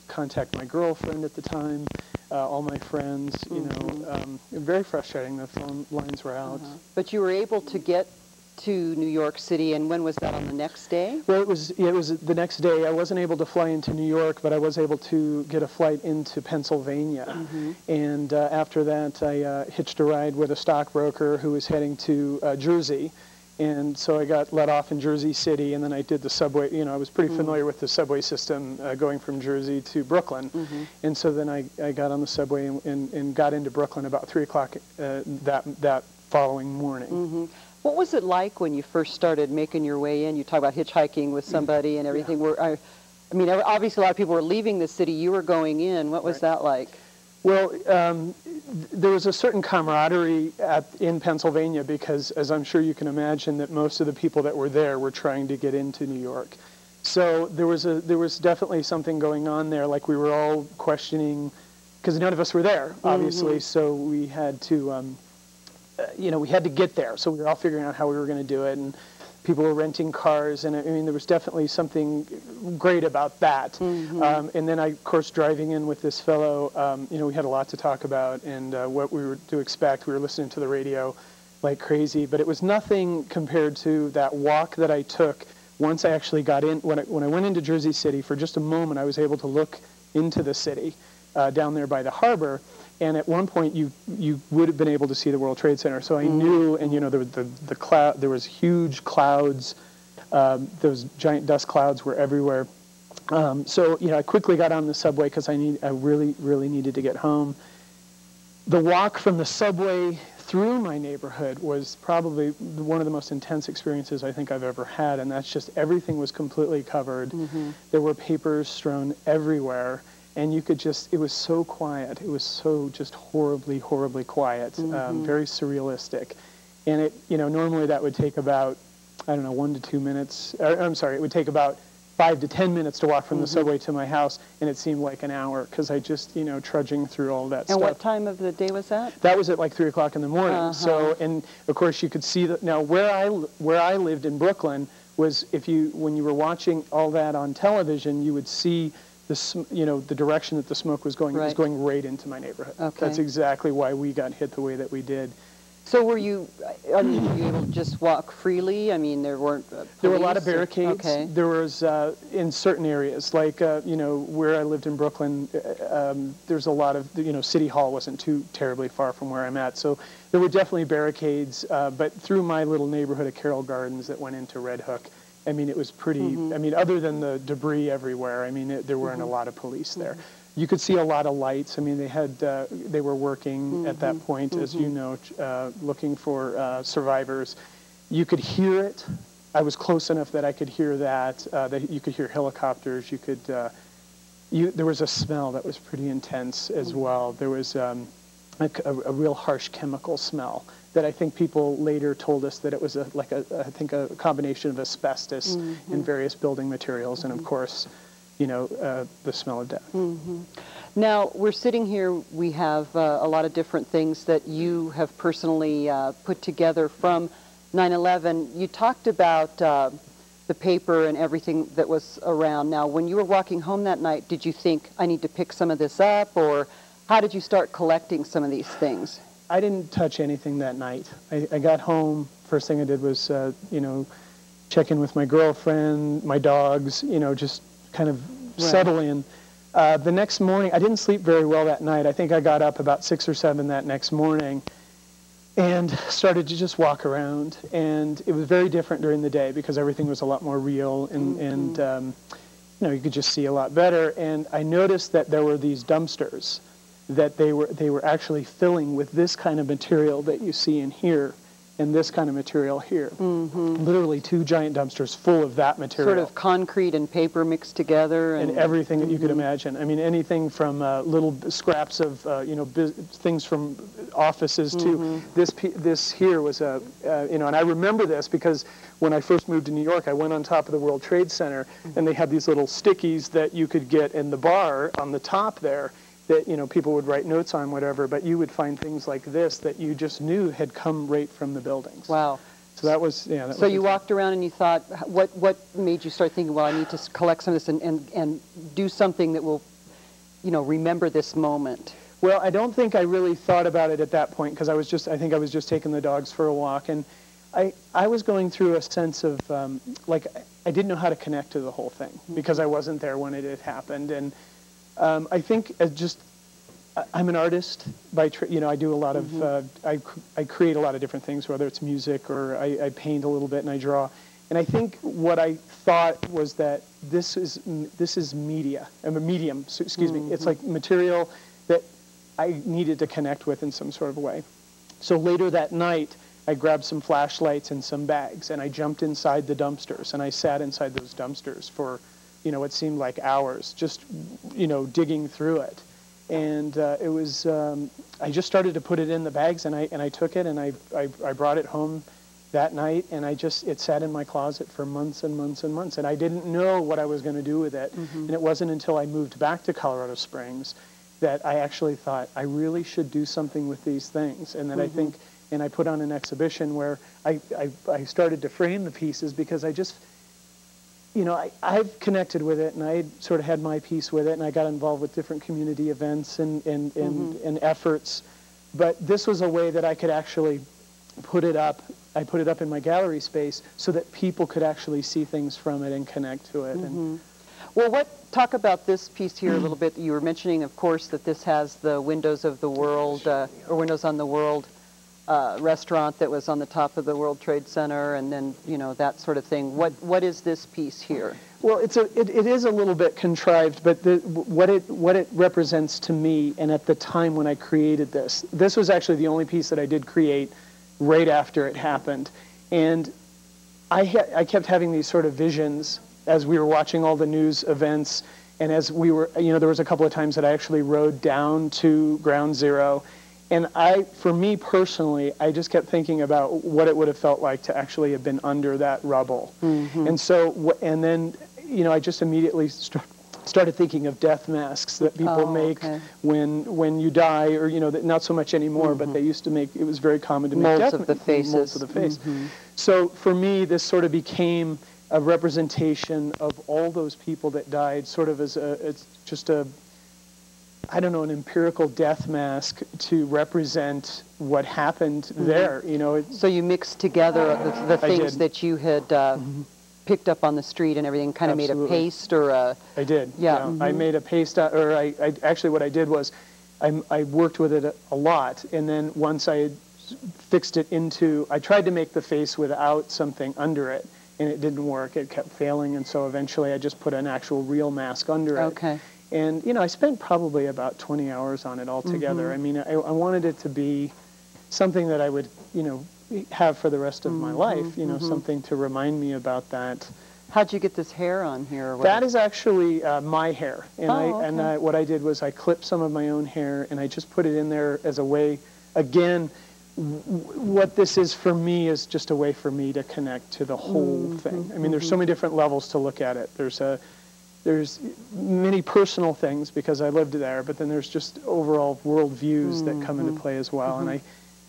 contact my girlfriend at the time, all my friends. Mm-hmm. Very frustrating. The phone lines were out. Uh-huh. But you were able to get to New York City, and when was that, on the next day? Well, it was the next day. I wasn't able to fly into New York, but I was able to get a flight into Pennsylvania. Mm-hmm. And after that, I hitched a ride with a stockbroker who was heading to Jersey. And so I got let off in Jersey City, and then I did the subway. I was pretty familiar with the subway system going from Jersey to Brooklyn. Mm-hmm. And so then I got on the subway and got into Brooklyn about 3 o'clock that following morning. Mm-hmm. What was it like when you first started making your way in? You talk about hitchhiking with somebody and everything. Yeah. I mean, obviously a lot of people were leaving the city. You were going in. What was that like? Well, there was a certain camaraderie in Pennsylvania because, as I'm sure you can imagine, that most of the people that were there were trying to get into New York. So there was definitely something going on there. Like we were all questioning, because none of us were there, obviously. Mm-hmm. So we had to. We had to get there, so we were all figuring out how we were going to do it, and people were renting cars, and I mean, there was definitely something great about that. Mm-hmm. And then of course, driving in with this fellow, we had a lot to talk about, and what we were to expect. We were listening to the radio like crazy, but it was nothing compared to that walk that I took once I actually got in. When I went into Jersey City, for just a moment, I was able to look into the city down there by the harbor. And at one point, you would have been able to see the World Trade Center. So I knew, and the cloud, there was huge clouds, those giant dust clouds were everywhere. So I quickly got on the subway because I really, really needed to get home. The walk from the subway through my neighborhood was probably one of the most intense experiences I think I've ever had, and that's just everything was completely covered. Mm-hmm. There were papers strewn everywhere. And you could it was so quiet. It was so just horribly, horribly quiet, Mm-hmm. very surrealistic. And normally that would take about, 1 to 2 minutes. It would take about 5 to 10 minutes to walk from the subway to my house, and it seemed like an hour because I just, trudging through all that stuff. And what time of the day was that? That was at like 3 o'clock in the morning. Uh-huh. So, and of course you could see that. Now where I lived in Brooklyn was when you were watching all that on television, you would see the direction that the smoke was going. Right. It was going right into my neighborhood. Okay. That's exactly why we got hit the way that we did. So were you able to just walk freely? I mean, there weren't There were a lot of police or- barricades. Okay. There was, in certain areas, like, you know, where I lived in Brooklyn, there's a lot of, you know, City Hall wasn't too terribly far from where I'm at. So there were definitely barricades, but through my little neighborhood of Carroll Gardens that went into Red Hook, I mean, it was pretty, I mean, other than the debris everywhere, I mean, there weren't a lot of police there. You could see a lot of lights. I mean, they were working at that point, as you know, looking for survivors. You could hear it. I was close enough that I could hear that. You could hear helicopters. You could. There was a smell that was pretty intense as well. There was a real harsh chemical smell that I think people later told us that it was I think a combination of asbestos and various building materials, and of course, you know, the smell of death. Now, we're sitting here, we have a lot of different things that you have personally put together from 9/11. You talked about the paper and everything that was around. Now, when you were walking home that night, did you think, I need to pick some of this up, or how did you start collecting some of these things? I didn't touch anything that night. I got home, first thing I did was, you know, check in with my girlfriend, my dogs, you know, just kind of settle in. The next morning, I didn't sleep very well that night. I think I got up about 6 or 7 that next morning and started to just walk around. And it was very different during the day because everything was a lot more real and you know, you could just see a lot better. And I noticed that there were these dumpsters that they were actually filling with this kind of material that you see in here and this kind of material here. Literally 2 giant dumpsters full of that material. Sort of concrete and paper mixed together. And everything that you could imagine. I mean, anything from little scraps of, you know, things from offices to this here was a, you know, and I remember this because when I first moved to New York, I went on top of the World Trade Center and they had these little stickies that you could get in the bar on the top there that, you know, people would write notes on, whatever, but you would find things like this that you just knew had come right from the buildings. Wow. So that was, yeah. So you walked around and you thought, what made you start thinking, well, I need to collect some of this and do something that will, you know, remember this moment? Well, I don't think I really thought about it at that point because I think I was just taking the dogs for a walk, and I was going through a sense of, like, I didn't know how to connect to the whole thing because I wasn't there when it had happened, and I think I'm an artist by you know, I do a lot of I create a lot of different things, whether it's music or I paint a little bit and I draw, and I think what I thought was that this is media, a medium, excuse me. It's like material that I needed to connect with in some sort of way. So later that night, I grabbed some flashlights and some bags, and I jumped inside the dumpsters, and I sat inside those dumpsters for, you know, what seemed like hours, just, you know, digging through it. And it was, I just started to put it in the bags, and I took it, and I brought it home that night, and it sat in my closet for months and months and months, and I didn't know what I was going to do with it. And it wasn't until I moved back to Colorado Springs that I actually thought, I really should do something with these things. And then I think, and I put on an exhibition where I started to frame the pieces because I just, you know, I've connected with it, and I sort of had my piece with it, and I got involved with different community events and efforts. But this was a way that I could actually put it up. I put it up in my gallery space so that people could actually see things from it and connect to it. And well, talk about this piece here a little bit. You were mentioning, of course, that this has the Windows of the World, or Windows on the World restaurant that was on the top of the World Trade Center, and then, you know, that sort of thing. What is this piece here? Well, it is a little bit contrived, but what it represents to me, and at the time when I created this was actually the only piece that I did create right after it happened, and I kept having these sort of visions as we were watching all the news events, and as we were, you know, there was a couple of times that I actually rode down to Ground Zero. And for me personally, I just kept thinking about what it would have felt like to actually have been under that rubble. And so, and then, you know, I just immediately started thinking of death masks that people make when you die, or, you know, not so much anymore, but they used to make, it was very common to make molds of the faces. Molds of the face. So for me, this sort of became a representation of all those people that died, sort of as it's just a I don't know, an empirical death mask to represent what happened there. You know. So you mixed together the things that you had picked up on the street and everything, kind of made a paste or a... I did. Yeah. I made a paste, or I actually what I did was I worked with it a lot, and then once I had fixed it into, I tried to make the face without something under it, and it didn't work. It kept failing, and so eventually I just put an actual real mask under it. Okay. And, you know, I spent probably about 20 hours on it altogether. I mean, I wanted it to be something that I would, you know, have for the rest of my life, you know, something to remind me about that. How'd you get this hair on here? That is actually my hair. And, what I did was I clipped some of my own hair, and I just put it in there as a way, again, what this is for me is just a way for me to connect to the whole thing. I mean, there's so many different levels to look at it. There's many personal things because I lived there, but then there's just overall world views that come into play as well. And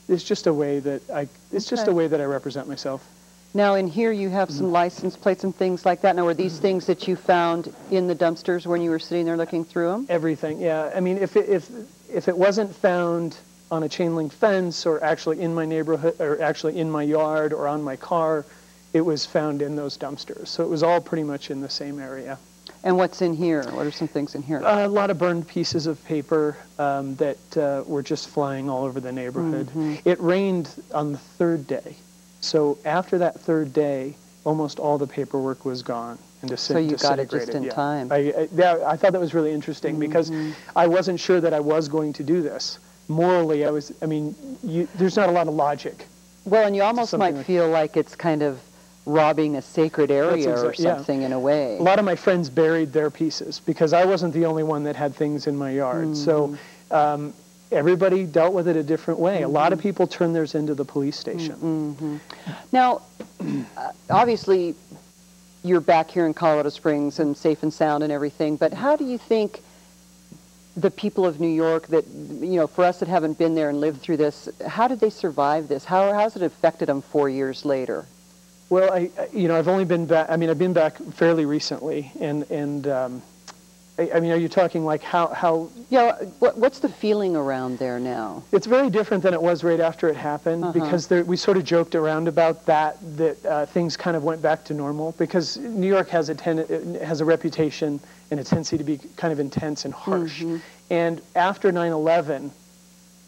it's just a way that I represent myself. Now in here you have some license plates and things like that. Now were these things that you found in the dumpsters when you were sitting there looking through them? Everything, yeah. I mean, if it wasn't found on a chain link fence or actually in my neighborhood or actually in my yard or on my car, it was found in those dumpsters. So it was all pretty much in the same area. And what's in here? What are some things in here? A lot of burned pieces of paper that were just flying all over the neighborhood. It rained on the third day. So after that third day, almost all the paperwork was gone and disintegrated. So you got it just in time. I thought that was really interesting because I wasn't sure that I was going to do this. Morally, there's not a lot of logic. Well, and you almost might feel like it's kind of robbing a sacred area or something in a way. A lot of my friends buried their pieces because I wasn't the only one that had things in my yard. So everybody dealt with it a different way. A lot of people turned theirs into the police station. Now, obviously, you're back here in Colorado Springs and safe and sound and everything, but how do you think the people of New York that, you know, for us that haven't been there and lived through this, how did they survive this? How has it affected them 4 years later? Well, I've only been back. I mean, I've been back fairly recently, and I mean, are you talking like how? Yeah. What's the feeling around there now? It's very different than it was right after it happened because we sort of joked around about that things kind of went back to normal because New York has a reputation and a tendency to be kind of intense and harsh. And after 9/11.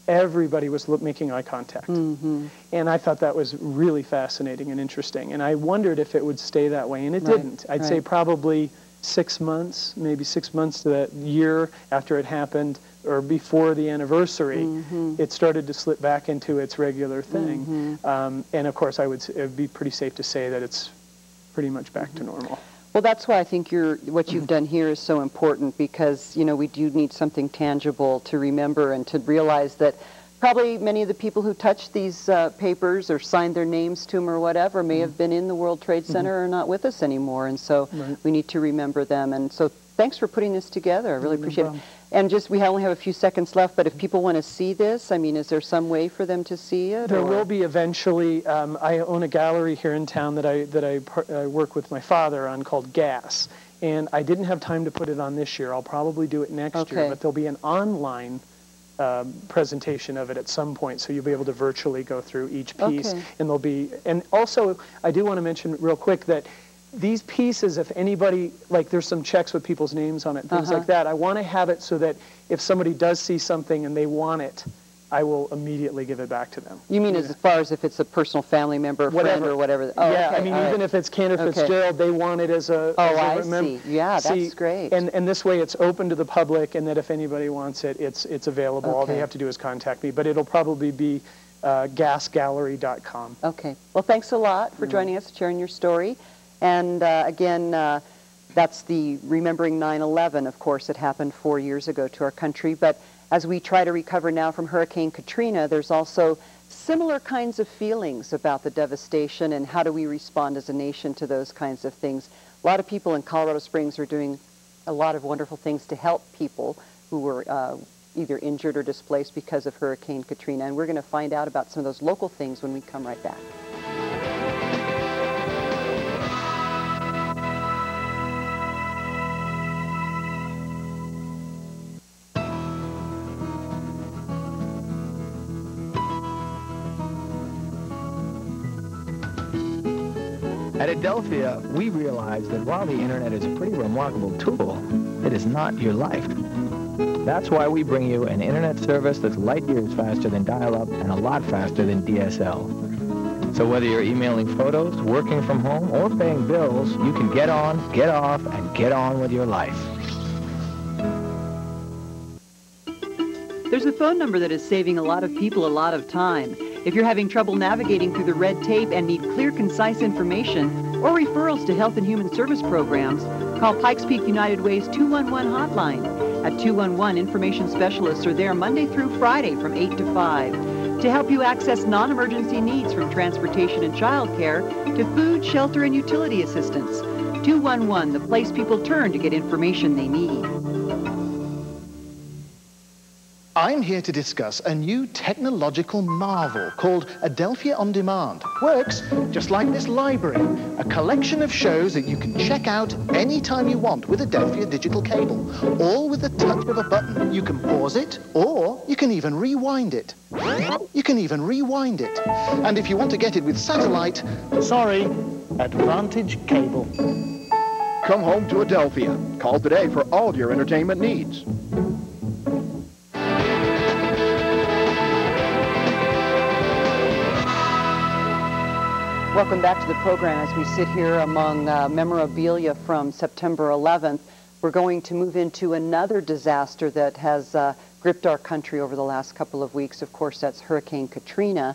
Everybody was making eye contact. And I thought that was really fascinating and interesting. And I wondered if it would stay that way, and it didn't. I'd say probably 6 months, maybe 6 months to that year after it happened, or before the anniversary, it started to slip back into its regular thing. And of course, it would be pretty safe to say that it's pretty much back to normal. Well, that's why I think what you've done here is so important because, you know, we do need something tangible to remember and to realize that probably many of the people who touched these papers or signed their names to them or whatever may have been in the World Trade Center or not with us anymore. And so we need to remember them. And so thanks for putting this together. I really appreciate it. And we only have a few seconds left, but if people want to see this, I mean, is there some way for them to see it? There will be eventually. I own a gallery here in town that I work with my father on called Gas. And I didn't have time to put it on this year. I'll probably do it next year, but there'll be an online presentation of it at some point, so you'll be able to virtually go through each piece. And also, I do want to mention real quick that these pieces, if anybody, like there's some checks with people's names on it, things like that, I want to have it so that if somebody does see something and they want it, I will immediately give it back to them. You mean as far as if it's a personal family member, friend, or whatever? Oh, yeah, I mean, even if it's Cantor Fitzgerald, they want it as a... I see. Yeah, that's great. And this way it's open to the public, and that if anybody wants it, it's available. All they have to do is contact me. But it'll probably be gasgallery.com. Okay. Well, thanks a lot for joining us, sharing your story. And again, that's the Remembering 9/11, of course. It happened 4 years ago to our country. But as we try to recover now from Hurricane Katrina, there's also similar kinds of feelings about the devastation and how do we respond as a nation to those kinds of things. A lot of people in Colorado Springs are doing a lot of wonderful things to help people who were either injured or displaced because of Hurricane Katrina. And we're going to find out about some of those local things when we come right back. At Adelphia, we realize that while the internet is a pretty remarkable tool, it is not your life. That's why we bring you an internet service that's light years faster than dial-up and a lot faster than DSL. So whether you're emailing photos, working from home, or paying bills, you can get on, get off, and get on with your life. There's a phone number that is saving a lot of people a lot of time. If you're having trouble navigating through the red tape and need clear, concise information or referrals to health and human service programs, call Pikes Peak United Way's 211 hotline. At 211, information specialists are there Monday through Friday from 8 to 5 to help you access non-emergency needs from transportation and childcare to food, shelter, and utility assistance. 211, the place people turn to get information they need. I'm here to discuss a new technological marvel called Adelphia On Demand. Works just like this library, a collection of shows that you can check out anytime you want with Adelphia digital cable, all with the touch of a button. You can pause it, or you can even rewind it. And if you want to get it with satellite, sorry, Advantage Cable. Come home to Adelphia. Call today for all your entertainment needs. Welcome back to the program. As we sit here among memorabilia from September 11th, we're going to move into another disaster that has gripped our country over the last couple of weeks. Of course, that's Hurricane Katrina.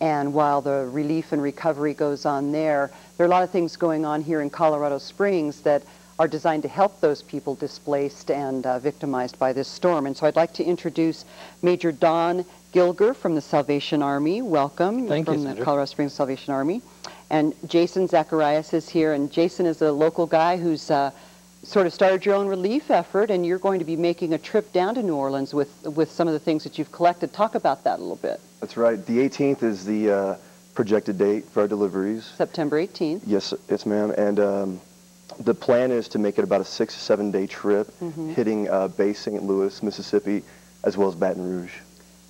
And while the relief and recovery goes on there are a lot of things going on here in Colorado Springs that are designed to help those people displaced and victimized by this storm. And so I'd like to introduce Major Don Gilger from the Salvation Army. Welcome. Thank you, from the Sandra. Colorado Springs Salvation Army. And Jason Zacharias is here, and Jason is a local guy who's sort of started your own relief effort, and you're going to be making a trip down to New Orleans with some of the things that you've collected. Talk about that a little bit. That's right. The 18th is the projected date for our deliveries. September 18th. Yes, ma'am. And the plan is to make it about a 6 to 7 day trip, hitting Bay St. Louis, Mississippi, as well as Baton Rouge.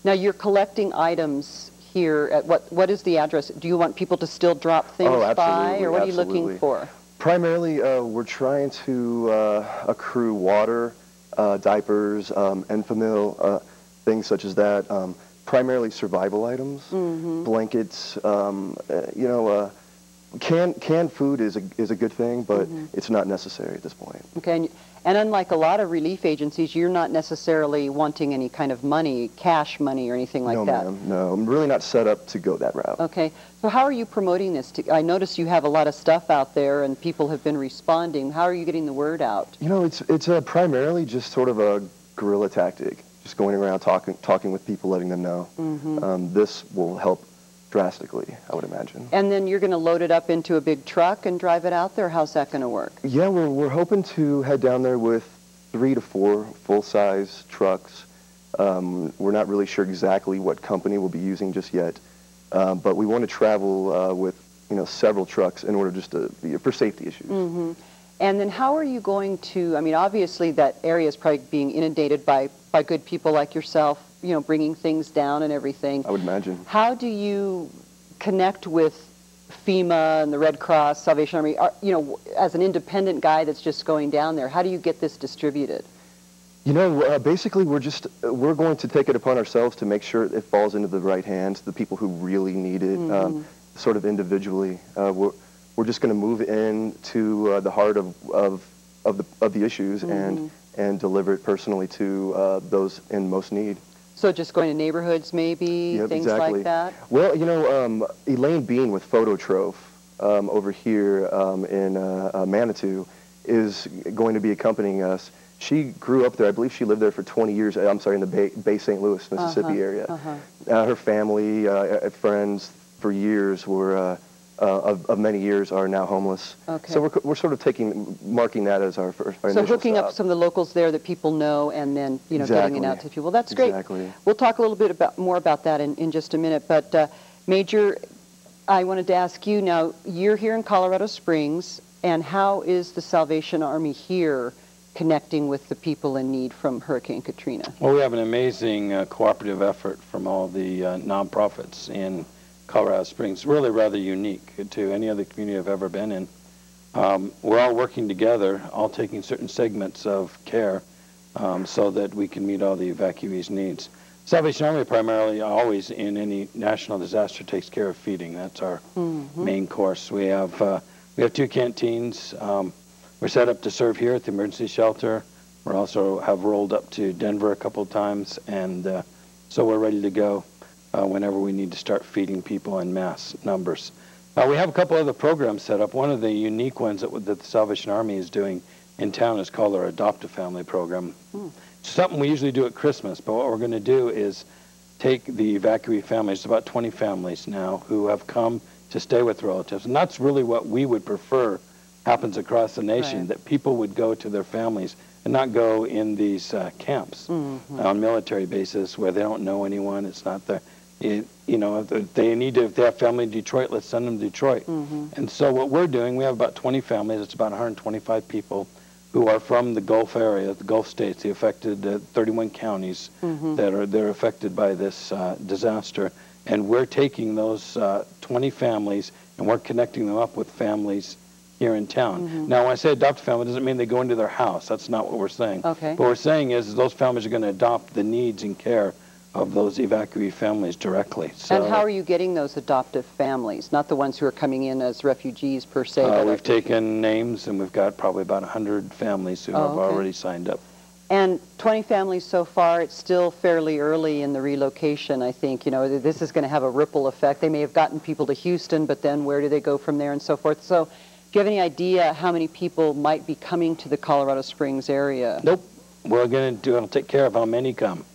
Now you're collecting items here at what is the address? Do you want people to still drop things by, or what are you looking for? Primarily, we're trying to accrue water, diapers, Enfamil, things such as that. Primarily survival items, blankets. Canned food is a good thing, but it's not necessary at this point. Okay, and unlike a lot of relief agencies, you're not necessarily wanting any kind of money, cash money or anything like that. No, ma'am. No, I'm really not set up to go that route. Okay, so how are you promoting this? I notice you have a lot of stuff out there, and people have been responding. How are you getting the word out? You know, it's primarily just sort of a guerrilla tactic, just going around talking with people, letting them know. This will help drastically, I would imagine. And then you're going to load it up into a big truck and drive it out there? How's that going to work? Yeah, we're hoping to head down there with 3 to 4 full-size trucks. We're not really sure exactly what company we'll be using just yet, but we want to travel with several trucks in order just to for safety issues. And then how are you going to? I mean, obviously that area is probably being inundated by good people like yourself, bringing things down and everything. I would imagine. How do you connect with FEMA and the Red Cross, Salvation Army? As an independent guy that's just going down there, how do you get this distributed? Basically, we're going to take it upon ourselves to make sure it falls into the right hands, the people who really need it, sort of individually. We're just going to move into the heart of the issues and deliver it personally to those in most need. So just going to neighborhoods, maybe, things exactly. like that? Well, Elaine Bean with Phototroph over here in Manitou is going to be accompanying us. She grew up there. I believe she lived there for 20 years. I'm sorry, in the Bay St. Louis, Mississippi area. Her family, friends for years were, of many years, are now homeless. Okay. So we're sort of marking that as our initial So hooking stop. up some of the locals there that people know, and then getting it out to people. That's great. Exactly. We'll talk a little bit more about that in just a minute. But Major, I wanted to ask you now. You're here in Colorado Springs, and how is the Salvation Army here connecting with the people in need from Hurricane Katrina? Well, we have an amazing cooperative effort from all the nonprofits in Colorado Springs, really rather unique to any other community I've ever been in. We're all working together, all taking certain segments of care so that we can meet all the evacuees' needs. Salvation Army primarily always in any national disaster takes care of feeding. That's our main course. We have 2 canteens. We're set up to serve here at the emergency shelter. We also have rolled up to Denver a couple of times, and so we're ready to go whenever we need to start feeding people in mass numbers. We have a couple other programs set up. One of the unique ones that the Salvation Army is doing in town is called our Adopt a Family program. It's something we usually do at Christmas, but what we're going to do is take the evacuee families, about 20 families now, who have come to stay with relatives. And that's really what we would prefer happens across the nation, that people would go to their families and not go in these camps on military bases where they don't know anyone. It's not their, you know, if they have family in Detroit, let's send them to Detroit. And so what we're doing, we have about 20 families. It's about 125 people who are from the Gulf area, the Gulf states, the affected 31 counties they're affected by this disaster. And we're taking those 20 families and we're connecting them up with families here in town. Now, when I say adopt a family, it doesn't mean they go into their house. That's not what we're saying. What we're saying is those families are going to adopt the needs and care of those evacuee families directly. So, and how are you getting those adoptive families? Not the ones who are coming in as refugees per se. We've taken names, and we've got probably about 100 families who have already signed up. And 20 families so far. It's still fairly early in the relocation, I think. You know, this is going to have a ripple effect. They may have gotten people to Houston, but then where do they go from there and so forth? So do you have any idea how many people might be coming to the Colorado Springs area? Nope. We're going to take care of how many come.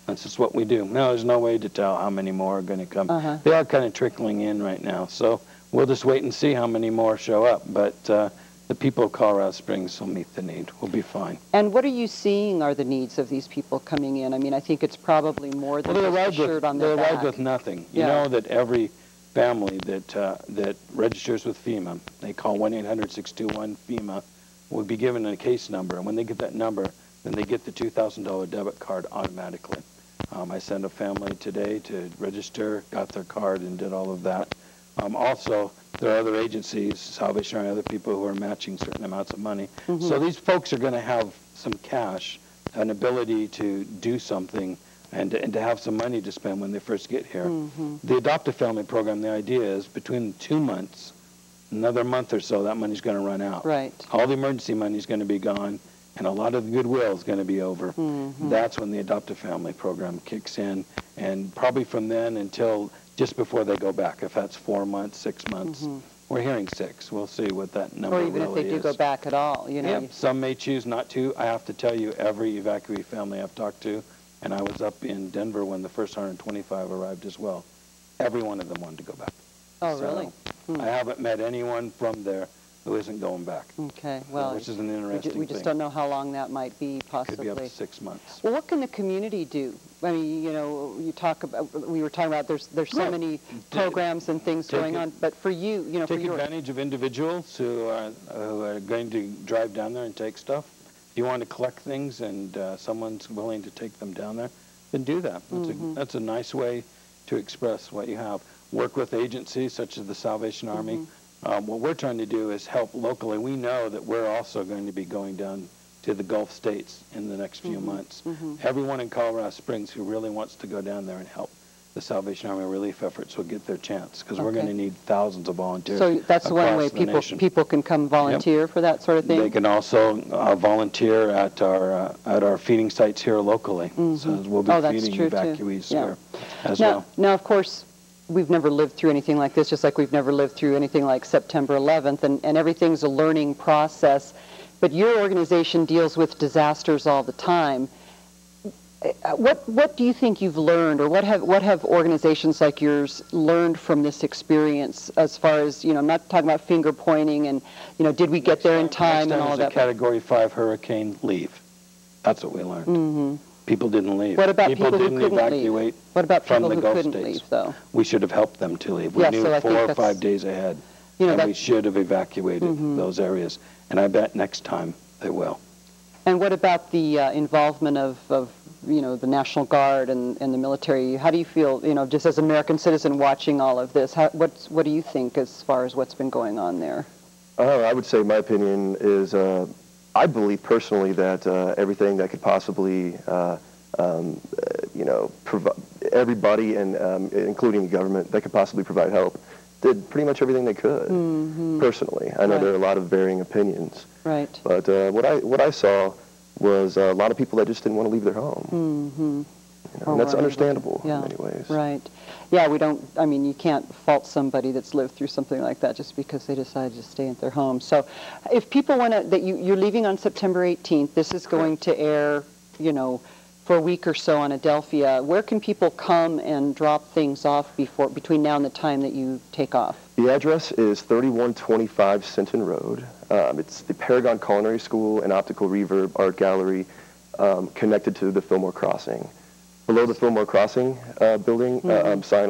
That's just what we do. No, there's no way to tell how many more are going to come. They are kind of trickling in right now, so we'll just wait and see how many more show up. But the people of Colorado Springs will meet the need. We'll be fine. And what are you seeing are the needs of these people coming in? I mean, I think it's probably more than just a shirt on their back. They arrive with nothing. You know that every family that registers with FEMA, they call 1-800-621-FEMA, will be given a case number. And when they get that number, then they get the $2,000 debit card automatically. I sent a family today to register, got their card, and did all of that. Also, there are other agencies, Salvation Army, other people who are matching certain amounts of money. So these folks are going to have some cash, an ability to do something, and to have some money to spend when they first get here. The Adopt a Family program, the idea is between 2 months, another month or so, that money's going to run out. All the emergency money is going to be gone, and a lot of the goodwill is going to be over. That's when the Adopt a Family program kicks in, and probably from then until just before they go back, if that's 4 months, 6 months. We're hearing 6. We'll see what that number really is. Or even if they do go back at all, you know. Some may choose not to. I have to tell you, every evacuee family I've talked to, and I was up in Denver when the first 125 arrived as well, every one of them wanted to go back. Oh, really? I haven't met anyone from there who isn't going back. Okay, well, which is an interesting we just don't know how long that might be, possibly. Could be up to 6 months. Well, what can the community do? I mean, you know, we were talking about there's so many programs and things going on, but for you, you know, take advantage of individuals who are going to drive down there and take stuff. If you want to collect things and someone's willing to take them down there, then do that. That's a nice way to express what you have. Work with agencies such as the Salvation Army. What we're trying to do is help locally. We know that we're also going to be going down to the Gulf states in the next few months. Everyone in Colorado Springs who really wants to go down there and help the Salvation Army relief efforts will get their chance, because we're going to need thousands of volunteers. So that's one way people can come volunteer for that sort of thing? They can also volunteer at our feeding sites here locally. So we'll be feeding evacuees here as well. Now, of course, we've never lived through anything like this, just like we've never lived through anything like September 11th, and everything's a learning process. But your organization deals with disasters all the time. What do you think you've learned, or what have organizations like yours learned from this experience, as far as, you know, I'm not talking about finger pointing and, you know, did we get there in time and all that? Next time Category 5 hurricane, leave. That's what we learned. People didn't leave. What about people who didn't evacuate? What about from people the who Gulf couldn't states. leave, though? We should have helped them to leave. We knew 4 or 5 days ahead, and we should have evacuated those areas. And I bet next time they will. And what about the involvement of the National Guard and the military. How do you feel, just as an American citizen watching all of this? What do you think as far as what's been going on there? I would say my opinion is I believe personally that everything that could possibly, everybody and including the government that could possibly provide help did pretty much everything they could. Personally, I know there are a lot of varying opinions. Right. But what I saw was a lot of people that just didn't want to leave their home. And that's understandable in many ways. Right. Yeah, you can't fault somebody that's lived through something like that just because they decided to stay at their home. So if people want to, you're leaving on September 18th, this is going to air, for a week or so on Adelphia. Where can people come and drop things off between now and the time that you take off? The address is 3125 Sinton Road. It's the Paragon Culinary School and Optical Reverb Art Gallery connected to the Fillmore Crossing. Below the Fillmore Crossing building, sign,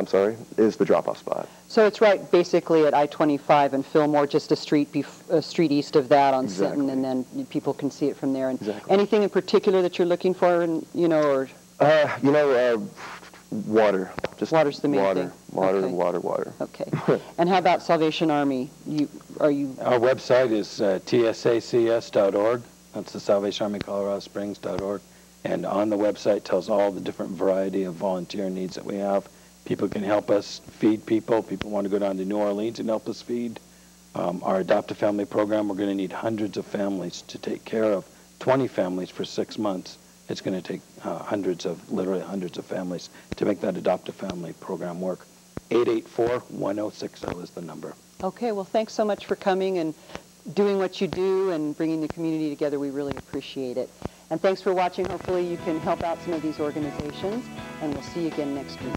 is the drop-off spot. So it's right basically at I-25 and Fillmore, just a street east of that on Sinton, and then people can see it from there. And anything in particular that you're looking for, water. Just water's the main thing. Water. Okay. And how about Salvation Army? Our website is tsacs.org. That's the Salvation Army Colorado Springs.org. And on the website tells all the different variety of volunteer needs that we have. People can help us feed people. People want to go down to New Orleans and help us feed. Our Adopt a Family program, we're going to need hundreds of families to take care of. 20 families for 6 months. It's going to take literally hundreds of families to make that Adopt a Family program work. 884-1060 is the number. Okay, well, thanks so much for coming and doing what you do and bringing the community together. We really appreciate it. And thanks for watching. Hopefully you can help out some of these organizations, and we'll see you again next week.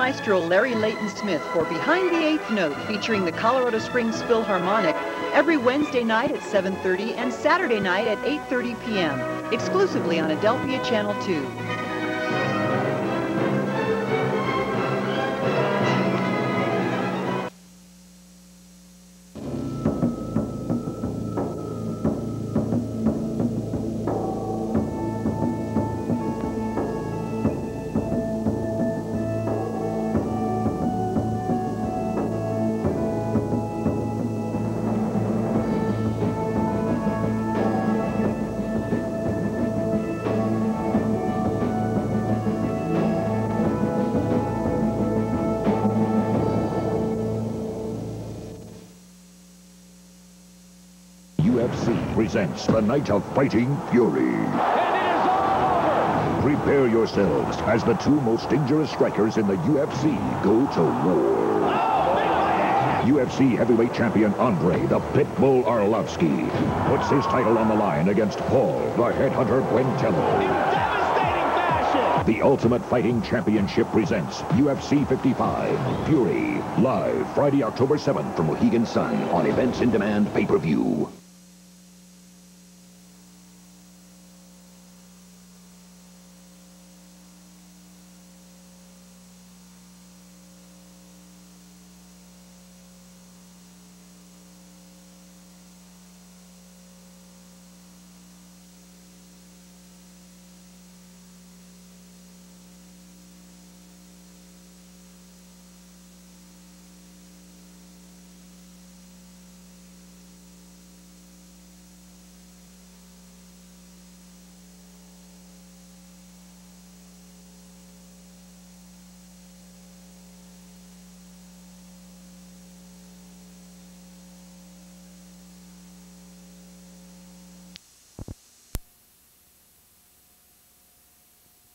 maestro Larry Leighton Smith for Behind the Eighth Note, featuring the Colorado Springs Philharmonic every Wednesday night at 7:30 and Saturday night at 8:30 p.m., exclusively on Adelphia Channel 2. UFC presents the Night of Fighting Fury. Prepare yourselves as the two most dangerous strikers in the UFC go to war. UFC heavyweight champion Andre the Pitbull Arlovsky puts his title on the line against Paul the Headhunter Quintello. The Ultimate Fighting Championship presents UFC 55 Fury, live Friday, October 7th from Mohegan Sun on Events in Demand pay-per-view.